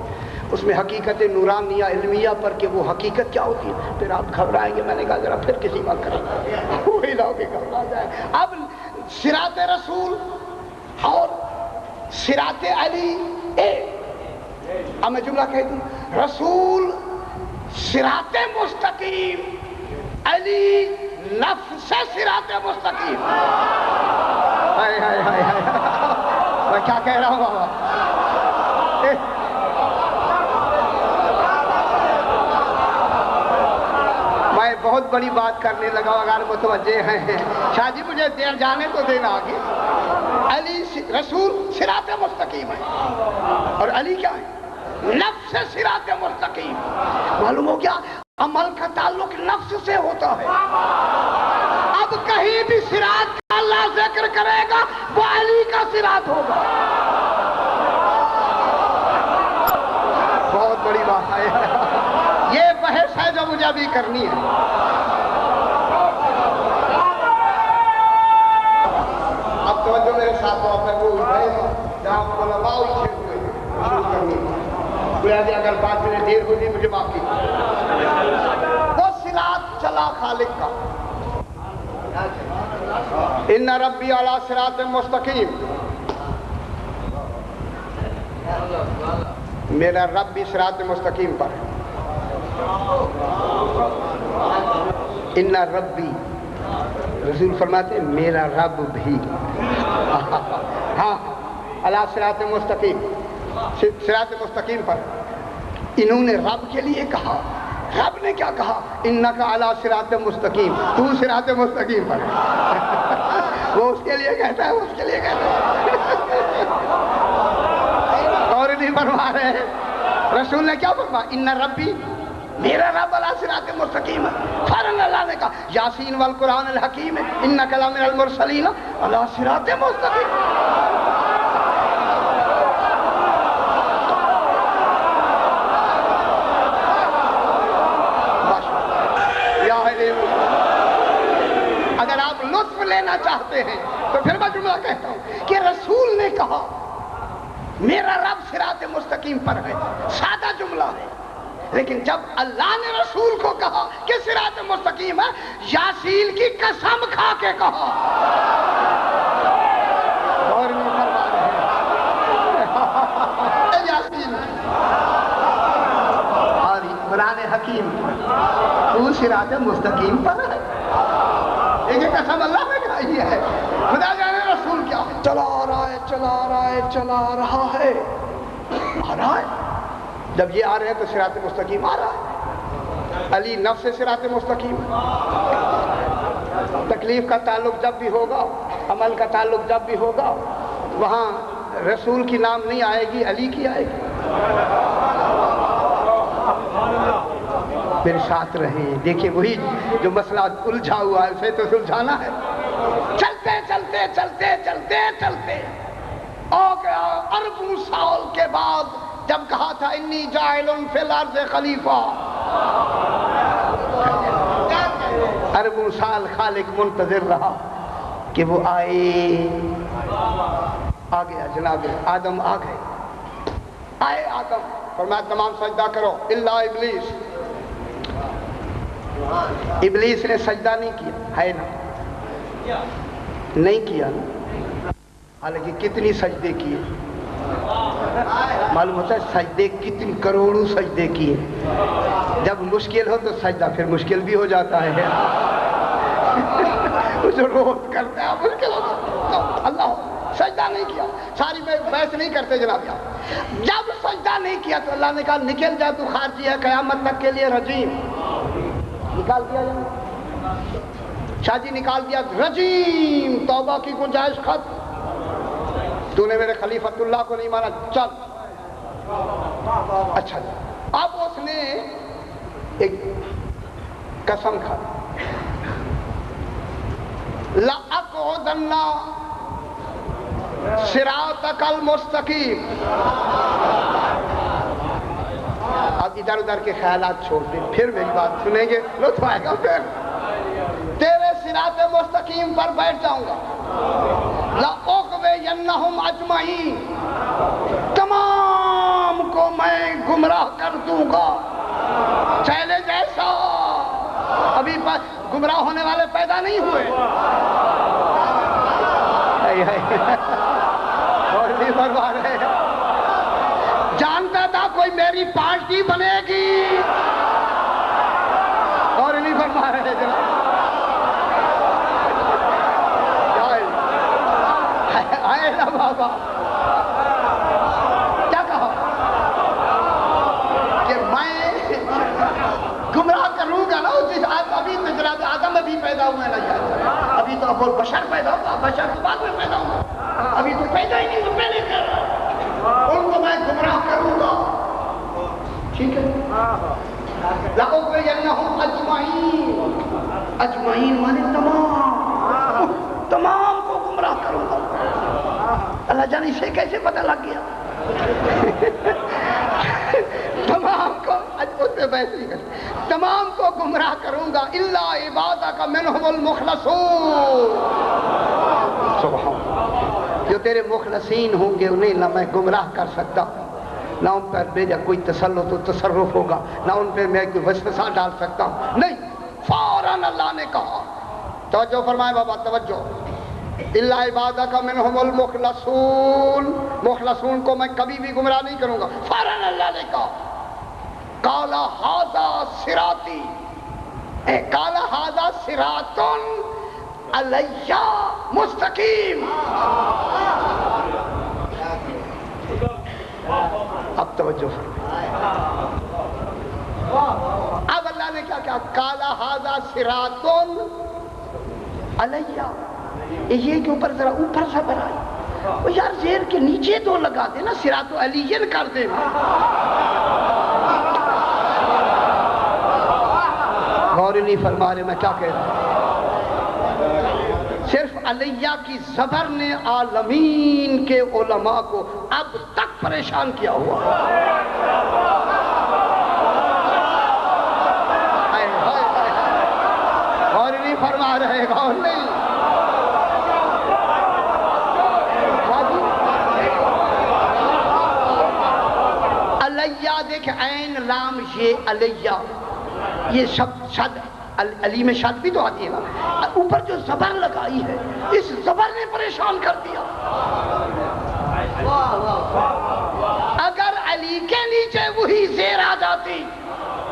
اس میں حقیقت نورانیہ علمیہ پر کہ وہ حقیقت کیا ہوتی ہے. پھر آپ گھبرائیں گے. میں نے کہا ذرا پھر کسی بات کریں گے، وہی لاؤ گے گھبرا جائے. اب صراط رسول اور صراط علی ایک. اب میں جملہ کہہ دوں، رسول صراط مستقیم، علی نفس صراط مستقیم. ہائے ہائے ہائے ہائے، میں کیا کہہ رہا ہوں بابا. میں بہت بڑی بات کرنے لگا، اگر متوجہ ہیں شاہ جی مجھے دیر جانے تو دینا آگے. علی رسول صراط مستقیم ہے اور علی کیا ہے؟ نفس صراط مستقیم. معلوم ہو گیا؟ عمل کا تعلق نفس سے ہوتا ہے. اب کہیں بھی صراط کا اللہ ذکر کرے گا وہ علی کا صراط ہوگا. بہت بڑی بات ہے. یہ بحث ہے جو مجھے ابھی کرنی ہے. اب توجہ میرے ساتھ ہو. اپنے وہ بحث جہاں علماء اچھے ہوئے شروع کرنی ہے. اگر 5 منٹ دیر ہوئی مجھے معاف کی. وہ صراط چلا خالق کا. ان ربی علی صراط مستقیم. میرا رب بھی صراط مستقیم پر ہے. ان ربی، رسول فرماتے ہیں میرا رب بھی، ہاں علی صراط مستقیم، صراط مستقیم پر. انہوں نے رب کے لیے کہا، رب نے کیا کہا؟ انک علی صراط مستقیم، تو صراط مستقیم پر. وہ اس کے لیے کہتا ہے، اس کے لیے کہتا ہے. اور نہیں فرما رہے ہیں، رسول نے کیا فرمایا؟ ان ربی، میرا رب علی صراط مستقیم ہے. فوراً اللہ نے کہا یاسین والقرآن الحکیم انک لمن المرسلین علی صراط مستقیم. اگر آپ لطف لینا چاہتے ہیں تو پھر میں جملہ کہتا ہوں کہ رسول نے کہا میرا رب صراط مستقیم پر ہے، سادہ جملہ ہے، لیکن جب اللہ نے رسول کو کہا کہ صراط مستقیم ہے، یاسین کی قسم کھا کے کہا. اور نہیں فرما رہے یاسین اور قرآن حکیم تو صراط مستقیم پر ہے. ایک قسم اللہ نے کھائی ہے. خدا جانے رسول کیا چلا رہا ہے، چلا رہا ہے، چلا رہا ہے، آ رہا ہے. جب یہ آ رہے ہیں تو صراط مستقیم آ رہا ہے. علی نفس صراط مستقیم. تکلیف کا تعلق جب بھی ہوگا، عمل کا تعلق جب بھی ہوگا، وہاں رسول کی نام نہیں آئے گی، علی کی آئے گی. میرے ساتھ رہیں. دیکھیں وہی جو مسئلہ الجھا ہوا ہے اسے تو سلجھانا ہے. چلتے چلتے چلتے چلتے چلتے ہو گیا اربوں سال کے بعد جب کہا تھا انی جاعل فی الارض خلیفہ. اربوں سال خالق منتظر رہا کہ وہ آئے. آ گیا جناب آدم، آ گئے. آئے آدم، فرمایا تمام سجدہ کرو الا ابلیس. ابلیس نے سجدہ نہیں کیا ہے نا، نہیں کیا نا. حالانکہ کتنی سجدے کیے معلوم ہوتا ہے، سجدے کتنی کروڑوں سجدے کیے. جب مشکل ہو تو سجدہ پھر مشکل بھی ہو جاتا ہے. جو روز کرتے ہیں مشکل ہوتا. اللہ سجدہ نہیں کیا. ساری بحث نہیں کرتے جناب. جب سجدہ نہیں کیا تو اللہ نے کہا نکل جا تو خارجی ہے قیامت تک کے لیے رجیم. نکال دیا شاہ جی، نکال دیا رجیم. توبہ کی گنجائش ختم. تو نے میرے خلیفۃ اللہ کو نہیں مانا، چل. اچھا اب اس نے ایک قسم کھا، لَأَقْعُدَنَّ صِرَاطَكَ الْمُسْتَقِيمَ. اب ادھر ادھر کے خیالات چھوڑ دیں، پھر میری بات سنیں گے لطف آئے گا. پھر تیرے صراط مستقیم پر بیٹھ جاؤں گا. لَأُغْوِيَنَّهُمْ أَجْمَعِينَ، تمام کو میں گمراہ کر دوں گا. چیلنج ایسا، ابھی گمراہ ہونے والے پیدا نہیں ہوئے. اور بھی فرما رہے ہیں، جانتا تھا کوئی میری پارٹی بنے گی. اور نہیں فرما رہے جناب. آئے نا بابا، کیا کہا کہ میں گمراہ کروں گا نا. ابھی تو جناب آدم ابھی پیدا ہوئے نا، ابھی تو ابو البشر پیدا ہوا، بشر تو بعد میں پیدا ہوا. ابھی تو پیدا ہی نہیں تو پہلے ان کو میں گمراہ کروں گا. ٹھیک ہے. لَأُغْوِيَنَّهُمْ أَجْمَعِينَ. اجمعین مانے تمام، تمام کو گمراہ کروں گا. اللہ جانے اسے کیسے پتہ لگ گیا. تمام کو تمام کو گمراہ کروں گا الا عبادک منہم المخلصون. سبحان، جو تیرے مخلصین ہوں گے انہیں نہ میں گمراہ کر سکتا، نہ ان پر میرا کوئی تسلط و تصرف ہوگا، نہ ان پہ میں کوئی وسوسہ ڈال سکتا ہوں. نہیں، فوراً اللہ نے کہا. توجہ فرمائے بابا، توجہ. الا عبادک منہم المخلصون. مخلصون کو میں کبھی بھی گمراہ نہیں کروں گا. فوراً اللہ نے کہا. قال ھذا صراطی، قال ھذا صراط علی مستقیم۔ اب توجہ اب اللہ نے کیا کہا؟ قال ھذا صراط علی، یہ کے اوپر ذرا اوپر صبر آئی، وہ یار زیر کے نیچے دو لگا دے نا، صراط علی کر دے نا۔ غور نہیں فرما رہے میں کیا کہہ رہا ہوں؟ صرف علیہ کی زبر نے عالمین کے علماء کو اب تک پریشان کیا ہوا۔ غور نہیں فرما رہے، غور نہیں۔ علیہ دیکھ، عین لام یہ علیہ، یہ شد علی میں شد بھی تو آتی ہے نا، اوپر جو زبر لگائی ہے اس زبر نے پریشان کر دیا۔ اگر علی کے نیچے وہی زیر آ جاتی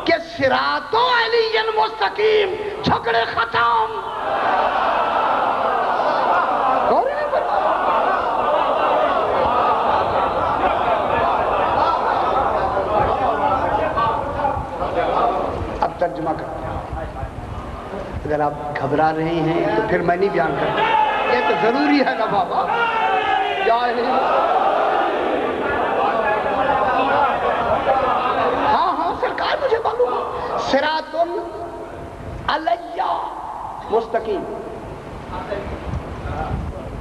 کہ صراط علی مستقیم، جھگڑے ختم۔ اب ترجمہ کرتے ہیں، اگر آپ گھبرا رہے ہیں تو پھر میں نہیں بیان کرتا، یہ تو ضروری ہے نا بابا، ہاں سرکار مجھے معلوم ہے۔ صراط علی مستقیم،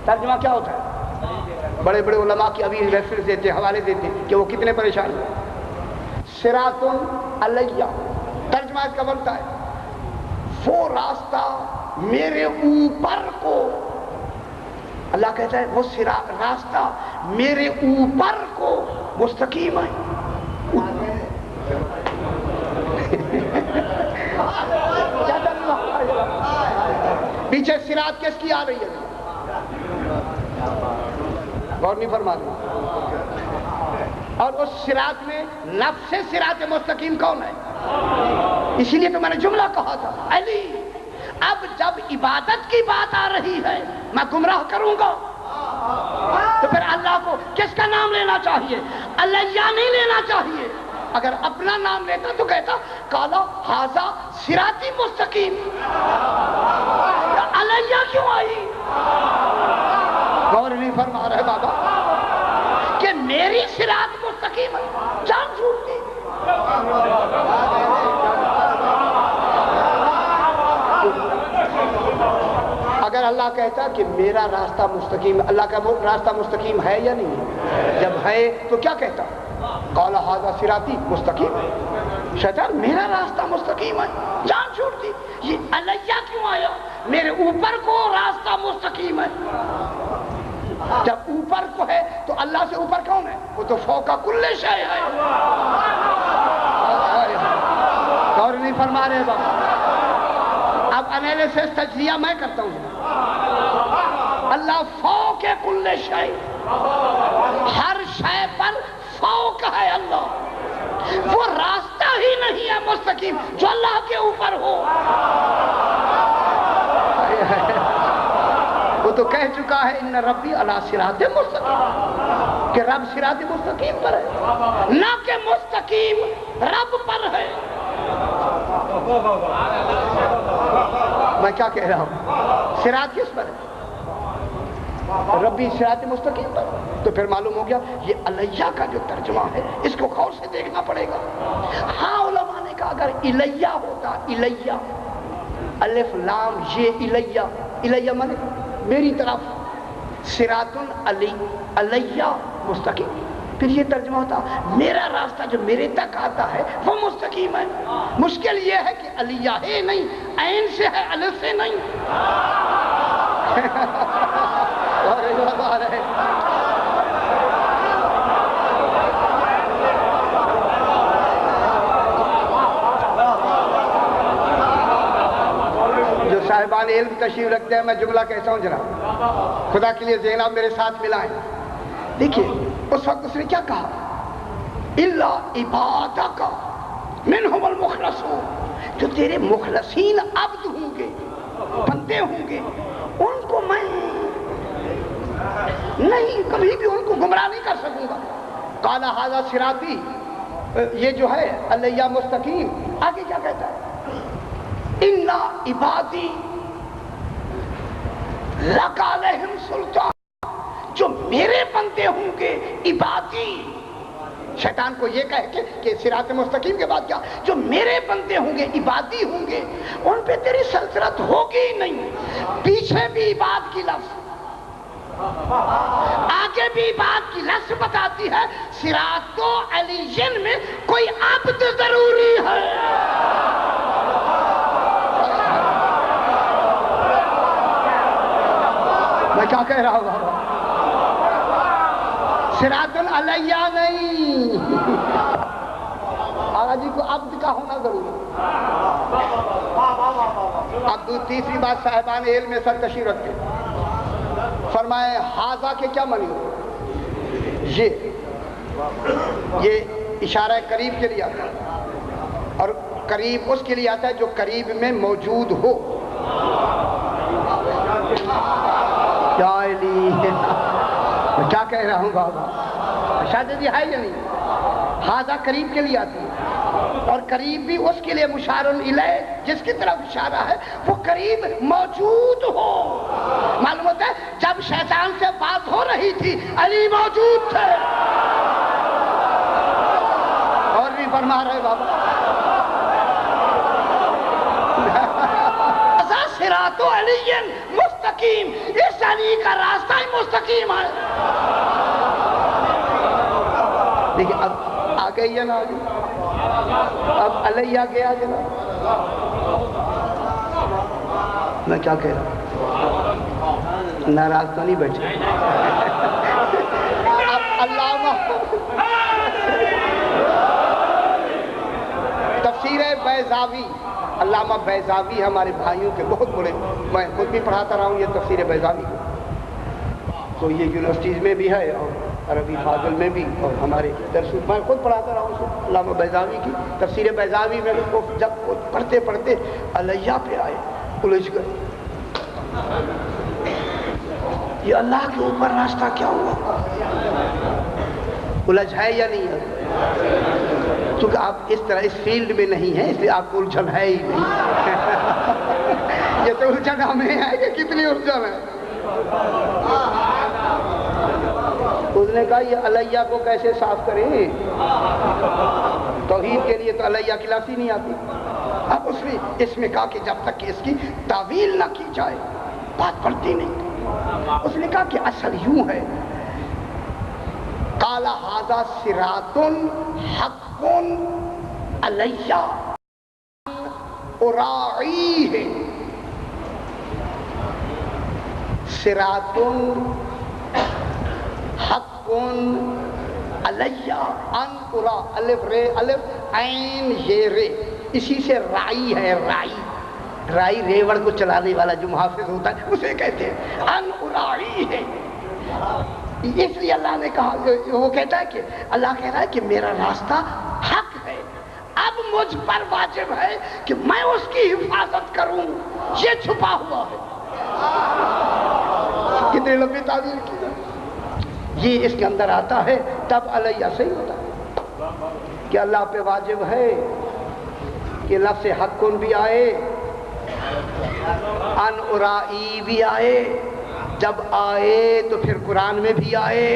ترجمہ کیا ہوتا ہے؟ بڑے بڑے علماء کی ابھی ریفرنس دیتے، حوالے دیتے کہ وہ کتنے پریشان ہیں۔ صراط علی ترجمہ اس کا بنتا ہے وہ راستہ میرے اوپر کو، اللہ کہتا ہے وہ راستہ میرے اوپر کو مستقیم ہے۔ پیچھے صراط کس کی آ رہی ہے؟ غور نہیں فرما رہے۔ اور اس صراط میں نفس صراط مستقیم کون ہے؟ اسی لیے تو میں نے جملہ کہا تھا علی۔ اب جب عبادت کی بات آ رہی ہے میں گمراہ کروں گا تو پھر اللہ کو کس کا نام لینا چاہیے؟ علیہ نہیں لینا چاہیے۔ اگر اپنا نام لیتا تو کہتا قال ھذا صراطی مستقیم، علیہ کیوں آئی؟ غور نہیں فرما رہے بابا کہ میری صراط مستقیم ہے، جان چھوٹ گئی۔ اگر اللہ کہتا کہ میرا راستہ مستقیم، اللہ کا راستہ مستقیم ہے یا نہیں ہے؟ جب ہے تو کیا کہتا؟ قال ھذا صراطی مستقیم، شیطان میرا راستہ مستقیم ہے، جان چھوٹ دی۔ یہ علیہ کیوں آیا؟ میرے اوپر کو راستہ مستقیم ہے۔ جب اوپر کو ہے تو اللہ سے اوپر کون ہے؟ وہ تو فوق کل شے ہے۔ غور نہیں فرما رہے بابا۔ اب انالیسس تجزیہ میں کرتا ہوں۔ اللہ فوق کل شے، ہر شے پر فوق ہے اللہ۔ وہ راستہ ہی نہیں ہے مستقیم جو اللہ کے اوپر ہو۔ وہ تو کہہ چکا ہے ان ربی علی صراط مستقیم، کہ رب صراط مستقیم پر ہے، نہ کہ مستقیم رب پر ہے۔ میں کیا کہہ رہا ہوں؟ صراط کس پر ہے؟ ربی صراط مستقیم پر۔ تو پھر معلوم ہو گیا یہ علیہ کا جو ترجمہ ہے اس کو غور سے دیکھنا پڑے گا۔ ہاں علماء نے کہا اگر الیہ ہوتا، الیہ الف لام یہ الیہ، الیہ مانے میری طرف، صراط علی علیہ مستقیم، پھر یہ ترجمہ ہوتا میرا راستہ جو میرے تک آتا ہے وہ مستقیم ہے۔ مشکل یہ ہے کہ علیہ ہے نہیں، عین سے ہے، الف سے نہیں۔ جو صاحبان علم تشریف رکھتے ہیں، میں جملہ کہتا ہوں جناب، خدا کے لیے ذہن آپ میرے ساتھ ملائیں۔ دیکھیے اس وقت اس نے کیا کہا؟ الا عبادک منہم المخلصون، جو تیرے مخلصین عبد ہوں گے، بندے ہوں گے، ان کو میں نہیں کبھی بھی ان کو گمراہ نہیں کر سکوں گا۔ قال ھذا صراطی، یہ جو ہے علیہ مستقیم، آگے کیا کہتا ہے؟ ان عبادی لک علیہم سلطان، جو میرے بندے ہوں گے عبادی، شیطان کو یہ کہہ کے کہ صراط مستقیم کے بعد کیا، جو میرے بندے ہوں گے عبادی ہوں گے، ان پہ تیری سلطنت ہوگی نہیں۔ پیچھے بھی عباد کی لفظ، آگے بھی عباد کی لفظ بتاتی ہے صراط و علیین میں کوئی عبد ضروری ہے۔ میں کیا کہہ رہا ہوں؟ صراط علیہ نہیں، آقا جی کو عبد کا ہونا ضروری ہے۔ اب تیسری بات صاحبان علم میں سر تشریف رکھتے فرمائے ھذا کے کیا معنی ہو؟ یہ اشارہ قریب کے لیے آتا ہے، اور قریب اس کے لیے آتا ہے جو قریب میں موجود ہو۔ کیا کہہ رہا ہوں بابا؟ شاید یہ ہے یا نہیں؟ ھذا قریب کے لیے آتی ہے، اور قریب بھی اس کے لیے مشار الیہ جس کی طرف اشارہ ہے وہ قریب موجود ہو۔ معلوم ہوتا ہے جب شیطان سے بات ہو رہی تھی علی موجود تھے۔ اور بھی فرما رہے بابا صراط علی مستقیم، اس علی کا راستہ ہی مستقیم ہے۔ دیکھیں اب آ گئی ہے نا، اب علیہ گیا نا، میں کیا کہہ رہا ہوں؟ ناراض تو نہیں بیٹھے؟ اب علامہ تفسیر بیضاوی، علامہ بیضاوی ہمارے بھائیوں کے بہت بڑے، میں خود بھی پڑھاتا رہا ہوں یہ تفسیر بیضاوی کو، تو یہ یونیورسٹیز میں بھی ہے اور عربی فاضل میں بھی، اور ہمارے درس میں خود پڑھاتا رہا ہوں علامہ بیضاوی کی تفسیر بیضاوی میں۔ جب پڑھتے پڑھتے علیہ پہ آئے الجھ گئے، یہ اللہ کے اوپر راستہ کیا ہوا؟ الجھ ہے یا نہیں ہے؟ کیونکہ آپ اس طرح اس فیلڈ میں نہیں ہیں، اس لیے آپ کو الجھن ہے ہی نہیں۔ یہ تو الجھن ہمیں ہے کہ کتنی الجھن ہے۔ اس نے کہا یہ علیہ کو کیسے صاف کریں؟ توحید کے لیے تو علیہ کی لفظ ہی نہیں آتی۔ اب اس میں کہا کہ جب تک کہ اس کی تعویل نہ کی جائے بات بڑھتی نہیں۔ اس نے کہا کہ اصل یوں ہے، قال ھذا صراط حق علیہ اراعیہ، صراط حق علیہ ان ارا، الف رے الف عین یہ رے، اسی سے رائی ہے، رائی ریوڑ کو چلانے والا جو محافظ ہوتا ہے اسے کہتے ہیں، ان اراعی ہے۔ اس لیے اللہ نے کہا، وہ کہتا ہے کہ اللہ کہہ رہا ہے کہ میرا راستہ حق ہے، اب مجھ پر واجب ہے کہ میں اس کی حفاظت کروں، یہ چھپا ہوا ہے۔ کتنی لمبی تعبیر کی، یہ اس کے اندر آتا ہے تب علیہ سے ہی ہوتا ہے کہ اللہ پہ واجب ہے کہ لفظ حق کن بھی آئے، ان ارائی بھی آئے، جب آئے تو پھر قرآن میں بھی آئے۔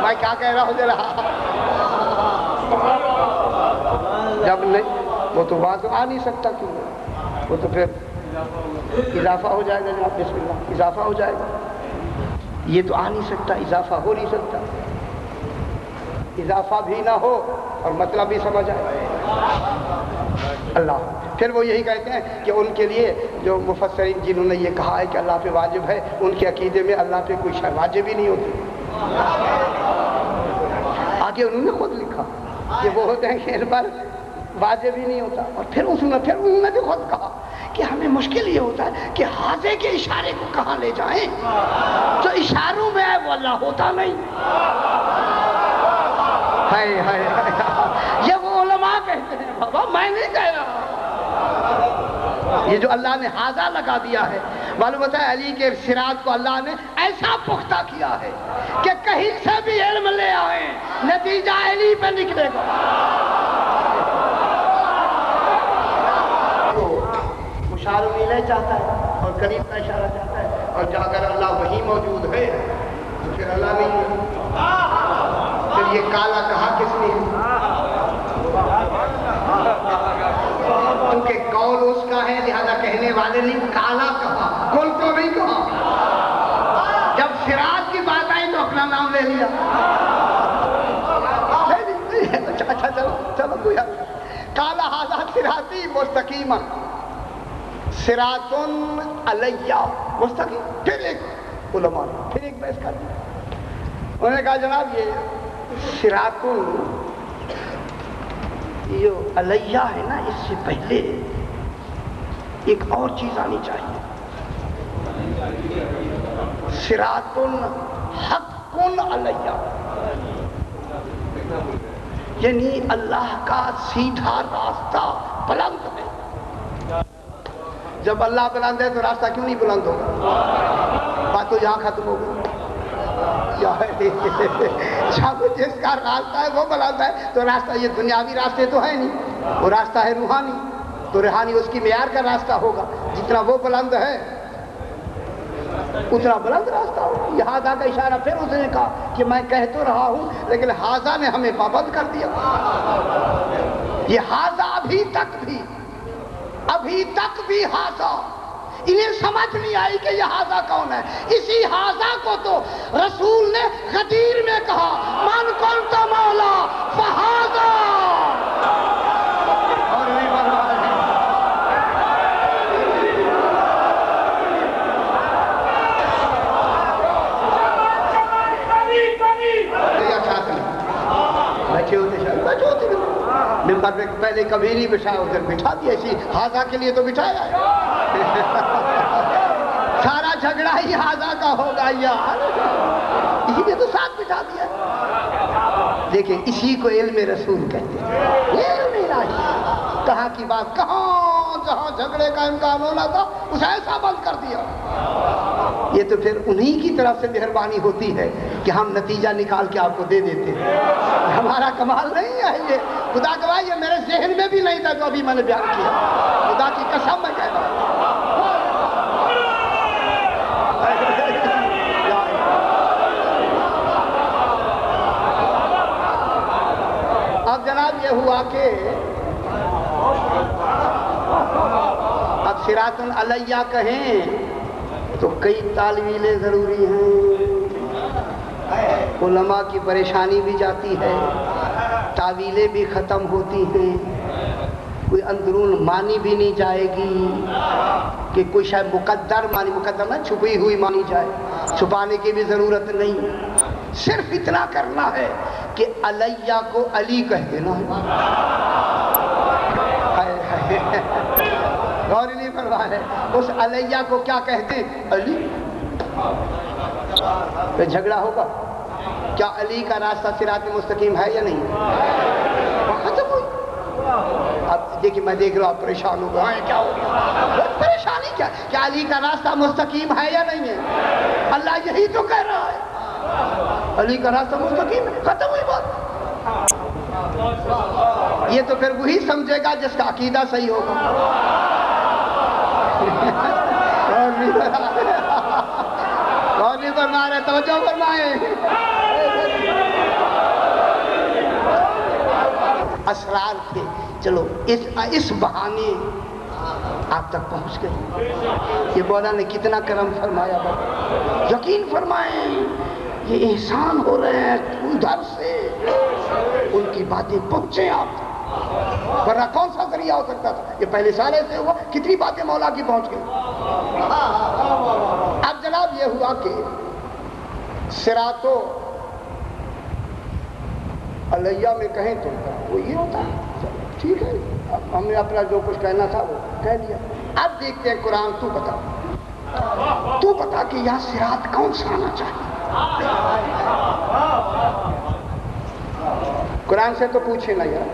میں کیا کہہ رہا ہوں ذرا؟ جب نہیں وہ تو وہاں تو آ نہیں سکتا، کیوں؟ وہ تو پھر اضافہ ہو جائے گا جناب، بسم اللہ، اضافہ ہو جائے گا۔ یہ تو آ نہیں سکتا، اضافہ ہو نہیں سکتا، اضافہ بھی نہ ہو اور مطلب بھی سمجھ آئے اللہ۔ پھر وہ یہی کہتے ہیں کہ ان کے لیے جو مفسرین جنہوں نے یہ کہا ہے کہ اللہ پہ واجب ہے، ان کے عقیدے میں اللہ پہ کوئی شے واجب ہی نہیں ہوتی۔ آگے انہوں نے خود لکھا کہ وہ ہوتے ہیں کہ ان پر واجب ہی نہیں ہوتا، اور پھر انہوں نے بھی خود کہا کہ ہمیں مشکل یہ ہوتا ہے کہ حاضے کے اشارے کو کہاں لے جائیں، جو اشاروں میں ہے وہ اللہ ہوتا نہیں. ہائے ہائے ہائے، یہ وہ علماء کہتے ہیں، بابا میں نہیں کہہ رہا. یہ جو اللہ نے حاضہ لگا دیا ہے، معلوم ہوتا ہے علی کے صراط کو اللہ نے ایسا پختہ کیا ہے کہ کہیں سے بھی علم لے آئیں نتیجہ علی پہ نکلے گا. مشار الیہ چاہتا ہے اور قریب کا اشارہ چاہتا ہے، اور جہاں اگر اللہ وہی موجود ہے تو پھر اللہ نہیں ہے. پھر یہ کالا کہا کس نے؟ کیونکہ قول اس کا ہے لہذا کہنے والے نے کالا کہا، کل تو نہیں کہا. جب صراط کی بات آئی تو اپنا نام لے لیا. اچھا چلو کوئی حل. کالا ھذا صراطی مستقیما صراط علیہ مستقیم. پھر ایک علماء پھر ایک بحث کر دی. انہوں نے کہا جناب یہ صراط جو علیہ ہے نا، اس سے پہلے ایک اور چیز آنی چاہیے. صراط حق علیہ، یعنی اللہ کا سیدھا راستہ بلند ہے. جب اللہ بلند ہے تو راستہ کیوں نہیں بلند ہوگا؟ بات تو یہاں ختم ہو گئی. جب جس کا راستہ ہے وہ بلند ہے تو راستہ، یہ دنیاوی راستے تو ہے نہیں، وہ راستہ ہے روحانی، تو روحانی اس کی معیار کا راستہ ہوگا. جتنا وہ بلند ہے اتنا بلند راستہ ہوگا. یہ حاضہ کا اشارہ پھر اس نے کہا کہ میں کہہ تو رہا ہوں لیکن حاضہ نے ہمیں پابند کر دیا. یہ حاضہ ابھی تک بھی حاضہ انہیں سمجھ نہیں آئی کہ یہ حاضہ کون ہے. اسی حاضہ کو تو رسول نے غدیر میں کہا من کنت مولا فحاضہ. ممبر پہ پہلے کبھی نہیں بچھایا، ادھر بٹھا دیا. اسی حاضہ کے لیے تو بٹھایا ہے. سارا جھگڑا ہی حاضہ کا ہوگا یار، اسی لیے تو ساتھ بٹھا دیا. دیکھیں اسی کو علم رسول کہتے ہیں. علم الہی کہاں کی بات، کہاں جہاں جھگڑے کا امکان ہونا تھا اسے ایسا بند کر دیا. یہ تو پھر انہی کی طرف سے مہربانی ہوتی ہے کہ ہم نتیجہ نکال کے آپ کو دے دیتے ہیں. ہمارا کمال نہیں ہے یہ. خدا گواہ یہ میرے ذہن میں بھی نہیں تھا جو ابھی میں نے بیان کیا. خدا کی قسم میں کہہ رہا ہوں. اب جناب یہ ہوا کہ اب صراط علیہ کہیں تو کئی تعویلیں ضروری ہیں. علماء کی پریشانی بھی جاتی ہے، تعویلیں بھی ختم ہوتی ہیں. کوئی اندرون مانی بھی نہیں جائے گی کہ کوئی شاید مقدر مانی، مقدر نہ چھپی ہوئی مانی جائے. چھپانے کی بھی ضرورت نہیں، صرف اتنا کرنا ہے کہ علیہ کو علی کہہ دینا ہے. غور نہیں فرما ہے اس علیہ کو کیا کہتے ہیں؟ علی. پھر جھگڑا ہوگا کیا علی کا راستہ صراط مستقیم ہے یا نہیں؟ ختم ہوئی. اب دیکھیں میں دیکھ رہا ہوں آپ پریشان ہو گئے. کیا ہو گیا؟ پریشانی کیا علی کا راستہ مستقیم ہے یا نہیں ہے؟ اللہ یہی تو کہہ رہا ہے علی کا راستہ مستقیم ہے. ختم ہوئی بات. یہ تو پھر وہی سمجھے گا جس کا عقیدہ صحیح ہوگا. اور بھی فرما رہے، توجہ فرمائیں. اسرار تھے، چلو اس بہانے آپ تک پہنچ گئے. یہ مولا نے کتنا کرم فرمایا. یقین فرمائیں یہ احسان ہو رہے ہیں ادھر سے ان کی باتیں پہنچے آپ تک، ورنہ کون سا ذریعہ ہو سکتا تھا. یہ پہلے سال ایسے ہوا کتنی باتیں مولا کی پہنچ گئی. اب جناب یہ ہوا کہ صراط علیہ میں کہیں تو وہ یہ ہوتا ہے. ٹھیک ہے اب ہم نے اپنا جو کچھ کہنا تھا وہ کہہ دیا. اب دیکھتے ہیں قرآن، تو بتا کہ یہاں صراط کون سا آنا چاہیے؟ قرآن سے تو پوچھیں نا یار،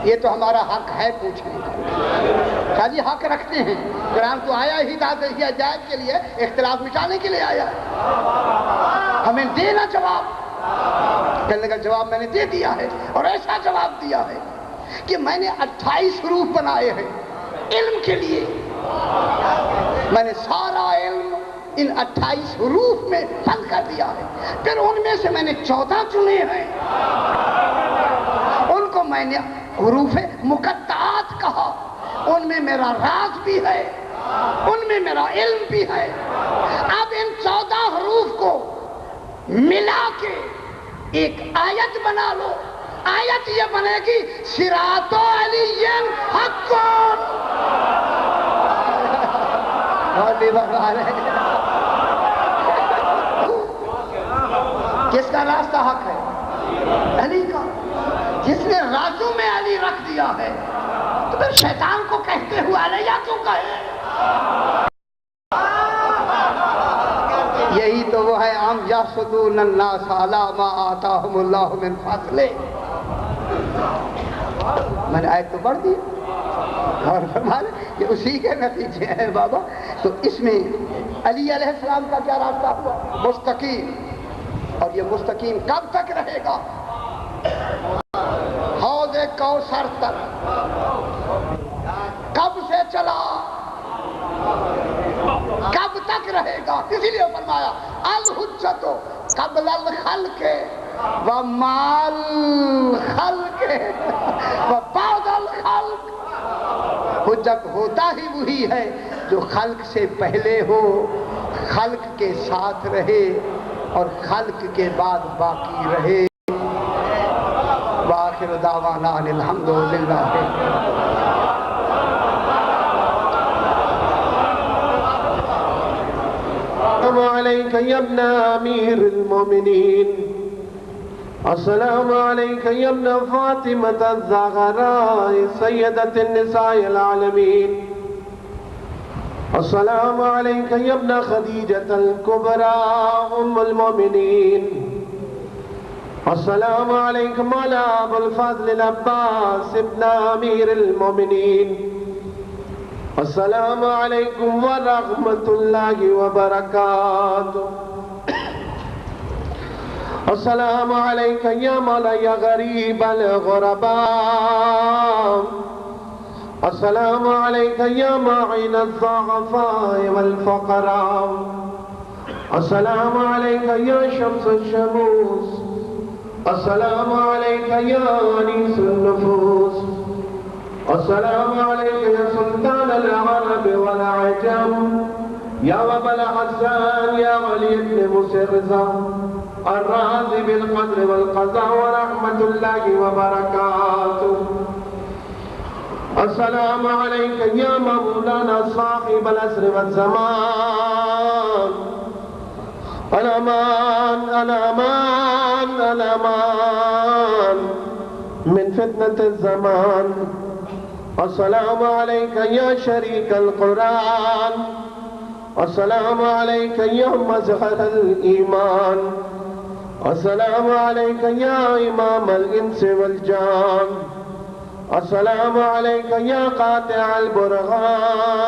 یہ تو ہمارا حق ہے پوچھنے کا، خالی حق رکھتے ہیں۔ قرآن تو آیا ہی تاکہ ہدایت کے لیے، اختلاف مٹانے کے لیے آیا ہے، ہمیں دینا جواب۔ کہنے کا جواب میں نے دے دیا ہے، اور ایسا جواب دیا ہے کہ میں نے 28 حروف بنائے ہیں علم کے لیے، میں نے سارا علم ان 28 حروف میں حل کر دیا ہے، پھر ان میں سے میں نے 14 چنے ہیں، ان کو میں نے حروف مقطعات کہا، ان میں میرا راز بھی ہے، ان میں میرا علم بھی ہے۔ اب ان 14 حروف کو ملا کے ایک آیت بنا لو، آیت یہ بنے گی صراط علی حق، کس کا راستہ حق ہے؟ علی کا۔ جس نے رازوں میں علی رکھ دیا ہے تو پھر شیطان کو کہتے ہوئے علیہ کیوں کہے؟ یہی تو وہ ہے ام یحسدون الناس علی ما آتاہم اللہ من فضلہ۔ میں نے آیت تو پڑھ دی اور فرمایا کہ اسی کے نتیجے ہیں بابا۔ تو اس میں علی علیہ السلام کا کیا راستہ ہوا؟ مستقیم۔ اور یہ مستقیم کب تک رہے گا؟ حوض کوثر تک۔ کب سے چلا، کب تک رہے گا؟ اسی لیے فرمایا الحجت قبل الخلق وما الخلق وبعد الخلق۔ حجت ہوتا ہی وہی ہے جو خلق سے پہلے ہو، خلق کے ساتھ رہے اور خلق کے بعد باقی رہے۔ وآخر دعوانا ان الحمدللہ۔ السلام علیک یا ابن امیر المومنین، السلام علیک یا ابن فاطمة الزہراء سیدۃ النساء العالمین، السلام علیک یا ابن خدیجة الکبریٰ ام المومنین، السلام علیکم علی ابو الفضل العباس ابن امیر المومنین، السلام علیکم ورحمۃ اللہ وبرکاتہ، السلام علیک یا مولائی غریب الغرباء، السلام علیک یا معین الضعفاء والفقراء، السلام علیک یا شمس الشموس، السلام علیک یا انیس النفوس، السلام علیک یا سلطان العرب والعجم، یا ابا الحسن یا علی بن مسرزہ الراضی بالقدر والقضاء ورحمۃ اللہ وبرکاتہ، السلام علیک یا مولانا صاحب العصر والزمان، الامان الامان الامان من فتنة الزمان، السلام علیک یا شریک القرآن، السلام علیک یا مظہر الایمان، السلام علیک یا امام الانس والجان، السلام علیک یا قاطع البرهان،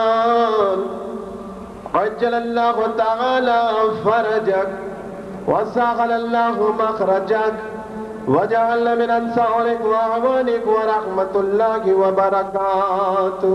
عجل اللہ تعالی فرجک وسهل اللہ مخرجک وجعل من انصارک واعوانک ورحمۃ اللہ وبرکاتہ۔